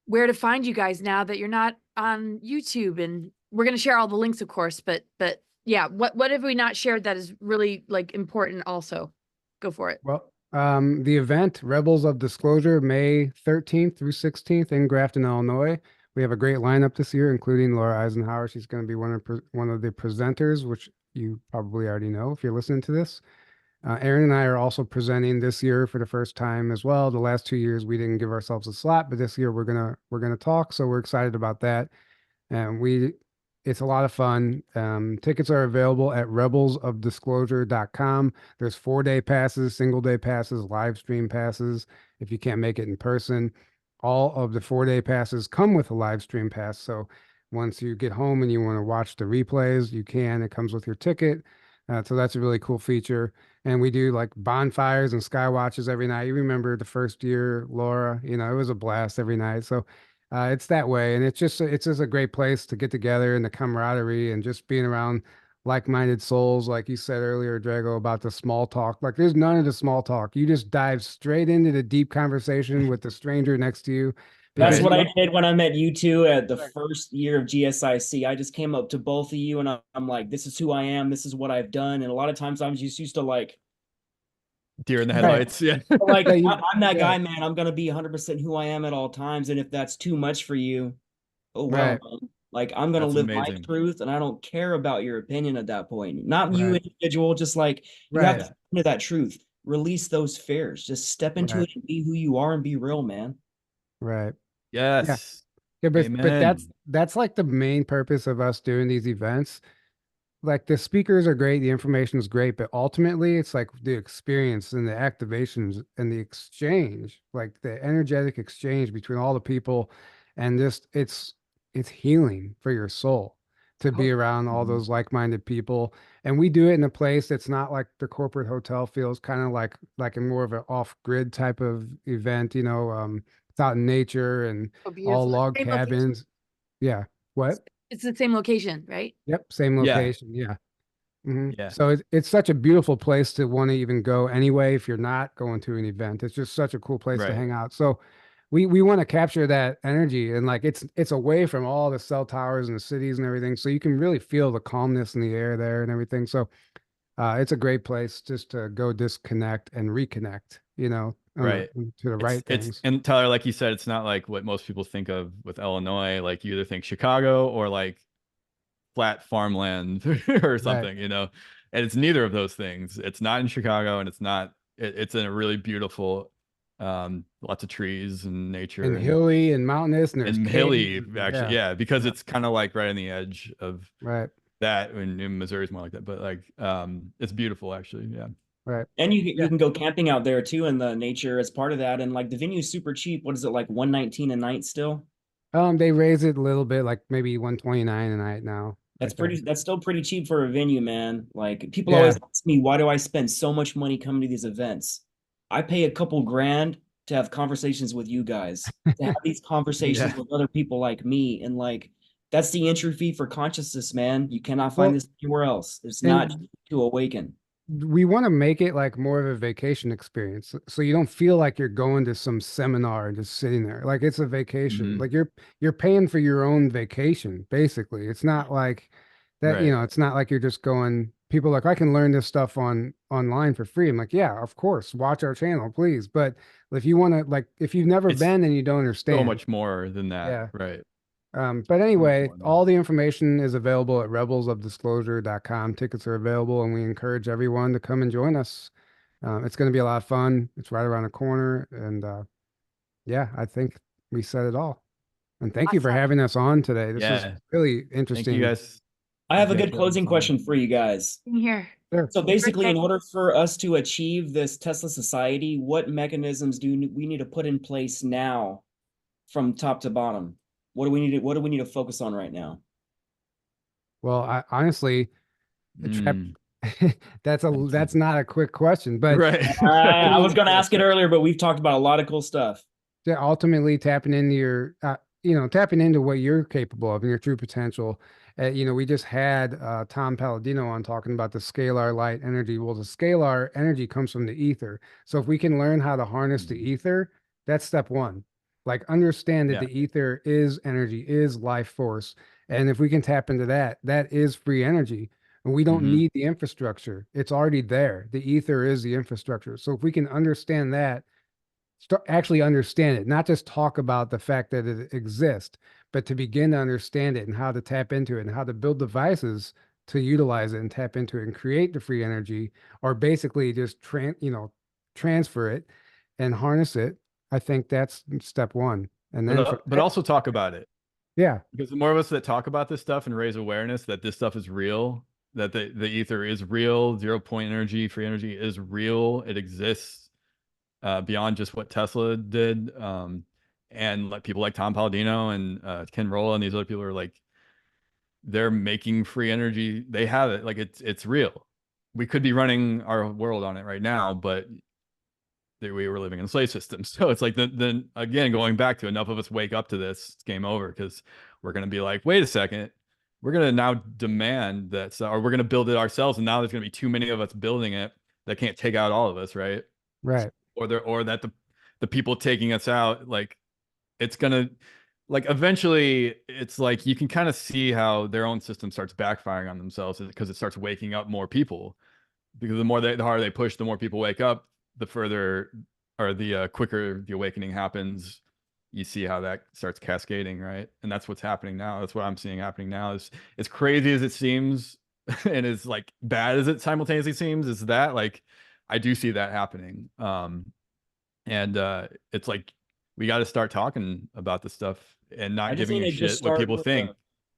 where to find you guys now that you're not on YouTube, and we're going to share all the links, of course, but yeah, what have we not shared that is really like important also? Go for it. well, the event, Rebels of Disclosure, May 13th through 16th in Grafton, Illinois. We have a great lineup this year, including Laura Eisenhower. She's going to be one of the presenters, which you probably already know if you're listening to this. Aaron and I are also presenting this year for the first time as well. The last 2 years we didn't give ourselves a slot, but this year we're gonna talk. So we're excited about that, and it's a lot of fun. Tickets are available at rebelsofdisclosure.com. There's 4-day passes, single day passes, live stream passes. If you can't make it in person, all of the 4-day passes come with a live stream pass. So once you get home and you want to watch the replays, you can. It comes with your ticket. So that's a really cool feature. And we do like bonfires and skywatches every night. You remember the first year, Laura, it was a blast every night. So it's that way. And it's just a great place to get together, and the camaraderie and just being around like-minded souls. Like you said earlier, Drago, about the small talk. Like there's none of the small talk. You just dive straight into the deep conversation with the stranger next to you. That's because what you- I did when I met you two at the first year of GSIC. I just came up to both of you and I'm like, this is who I am. This is what I've done. And a lot of times I'm just used to like, Deer in the Right. headlights. Yeah. like Yeah, I'm that yeah. guy, man. I'm gonna be 100% who I am at all times. And if that's too much for you, oh well, Right. man. Like I'm gonna That's live my amazing. truth, and I don't care about your opinion at that point. Not you Right. individual, just like you have Right. to into that truth. Release those fears. Just step into Right. it and be who you are and be real, man. Right. Yeah. Yes. Yeah, but Amen. that's like the main purpose of us doing these events. Like the speakers are great, the information is great, but ultimately it's like the experience and the activations and the exchange, like the energetic exchange between all the people, and just it's healing for your soul to be around all those like-minded people. And we do it in a place that's not like the corporate hotel feels, kind of like in more of an off-grid type of event, it's out in nature and Oh, all beautiful. log Same location. cabins. Yeah. What? It's the same location, right? Yep, same Yeah. location. Yeah. Yeah. So it's such a beautiful place to want to even go anyway if you're not going to an event. It's just such a cool place to Right. hang out. So we want to capture that energy, and like it's away from all the cell towers and the cities and everything. So you can really feel the calmness in the air there and everything. So it's a great place just to go disconnect and reconnect, Right. to the right things. And Tyler, like you said, it's not like what most people think of with Illinois. Like you either think Chicago or like flat farmland or something, and it's neither of those things. It's not in Chicago, and it's in a really beautiful, lots of trees and nature And hilly and mountainous, and there's and caves hilly, and- actually. Yeah, because Yeah. it's kind of like right on the edge of Right. that. And Missouri's more like that, but like it's beautiful, actually. Yeah. Right. And you Yeah. can go camping out there too in the nature as part of that. And like the venue's super cheap. What is it, like 119 a night still? They raise it a little bit, like maybe 129 a night now. That's I think. pretty. That's still pretty cheap for a venue, man. Like people Yeah. always ask me, why do I spend so much money coming to these events? I pay a couple grand to have conversations with you guys, to have these conversations Yeah. with other people like me, and like that's the entry fee for consciousness, man. You cannot Well, find this anywhere else. It's and not to awaken. we want to make it like more of a vacation experience, so you don't feel like you're going to some seminar and just sitting there. Like it's a vacation. Mhm. Like you're paying for your own vacation, basically. It's not like that, Right. it's not like you're just going. People are like, I can learn this stuff online for free. I'm like, yeah, of course, watch our channel, please. But if you want to, like, if you've never It's been and you don't understand, So much more than that. Yeah. Right. but anyway, more than all the information is available at rebelsofdisclosure.com. Tickets are available, and we encourage everyone to come and join us. It's going to be a lot of fun. It's right around the corner. And yeah, I think we said it all. And thank you for Awesome. having us on today. This is Yeah. really Thank interesting. you guys. I have a Yeah, good closing question for you guys. Here. Sure. So basically, in Perfect. order for us to achieve this Tesla society, what mechanisms do we need to put in place now from top to bottom? What do we need to focus on right now? Well, I honestly, Mm. That's not a quick question, but Right. I was going to ask it earlier, but we've talked about a lot of cool stuff. ultimately tapping into your, tapping into what you're capable of and your true potential. We just had Tom Palladino on talking about the scalar light energy. Well, the scalar energy comes from the ether. So if we can learn how to harness the ether, that's step one. Like understand that Yeah. the ether is energy, is life force. And if we can tap into that, that is free energy. And we don't Mhm. need the infrastructure. It's already there. The ether is the infrastructure. So if we can understand that, actually understand it, not just talk about the fact that it exists, but to begin to understand it and how to tap into it and how to build devices to utilize it and tap into it and create the free energy, or basically just transfer it and harness it. I think that's step one. And then But also talk about it. yeah, Because the more of us that talk about this stuff and raise awareness that this stuff is real, that the ether is real, 0 point energy, free energy is real, it exists beyond just what Tesla did. And like people like Tom Palladino and Ken Rolla and these other people are like, they're making free energy. They have it. Like it's real. We could be running our world on it right now, but we were living in a slave system. So it's like then again, going back to enough of us wake up to this, it's game over, because we're going to be like, wait a second, we're going to now demand that, or we're going to build it ourselves. And now there's going to be too many of us building it that can't take out all of us. Right. right. Or that the people taking us out, like it's going to, like eventually it's like you can kind of see how their own system starts backfiring on themselves because it starts waking up more people, because the harder they push, the more people wake up, the further or the quicker the awakening happens. You see how that starts cascading, right? And that's what's happening now. That's what I'm seeing happening now. Is as crazy as it seems and as like bad as it simultaneously seems, is that like I do see that happening. And it's like we got to start talking about this stuff and I not just giving need a to just shit what start people with think.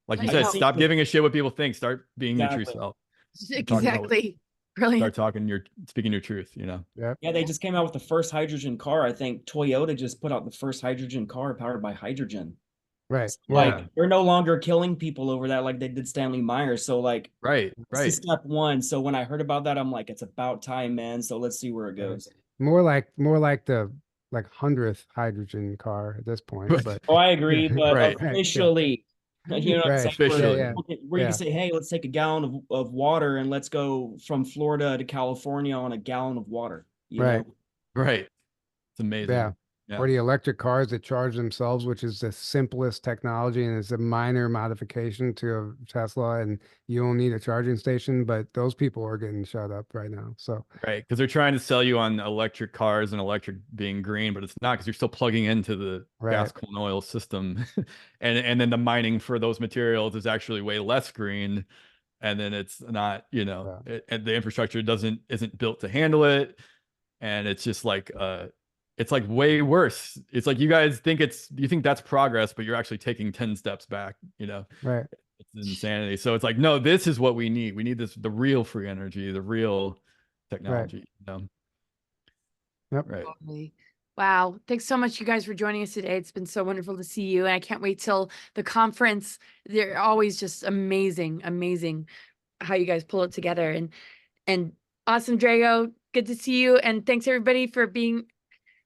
Like you Like said, how- stop giving a shit what people think. Start being your true Exactly. self. Exactly. Brilliant. Start talking speaking your truth, you know. Yep. Yeah, they just came out with the first hydrogen car. I think Toyota just put out the first hydrogen car powered by hydrogen. Right. So, Well, like they're no longer killing people over that like they did Stanley Myers. So like Right. this is step one. So when I heard about that, I'm like, it's about time, man. So let's see where it goes. more like the like 100th hydrogen car at this point, Right. but Oh, I agree, but Right. officially, you know what I'm Right. saying? Officially. Yeah, Where you yeah. can say, hey, let's take a gallon of water and let's go from Florida to California on a gallon of water. You Right. know? Right. It's amazing. Yeah. Yeah. Or the electric cars that charge themselves, which is the simplest technology and it's a minor modification to a Tesla, and you don't need a charging station, but those people are getting shut up right now. So Right. Because they're trying to sell you on electric cars and electric being green, but it's not, because you're still plugging into the gas, right. coal, and oil system. And then the mining for those materials is actually way less green. And then it's not, Yeah. and the infrastructure isn't built to handle it. And it's just like it's like way worse. It's like you guys think you think that's progress, but you're actually taking 10 steps back, Right. It's insanity. So it's like, no, this is what we need. We need the real free energy, the real Right. technology, Yep. Right. Totally. Wow. Thanks so much, you guys, for joining us today. It's been so wonderful to see you. And I can't wait till the conference. They're always just amazing, amazing how you guys pull it together. And awesome, Drago. Good to see you. And thanks everybody for being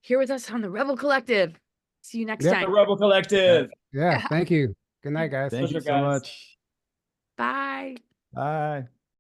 here with us on the Rebel Collective. See you next Yep. The time. Rebel Collective. Yeah. Thank you. Good night, guys. Thank you Pleasure, so guys. much. Bye. Bye.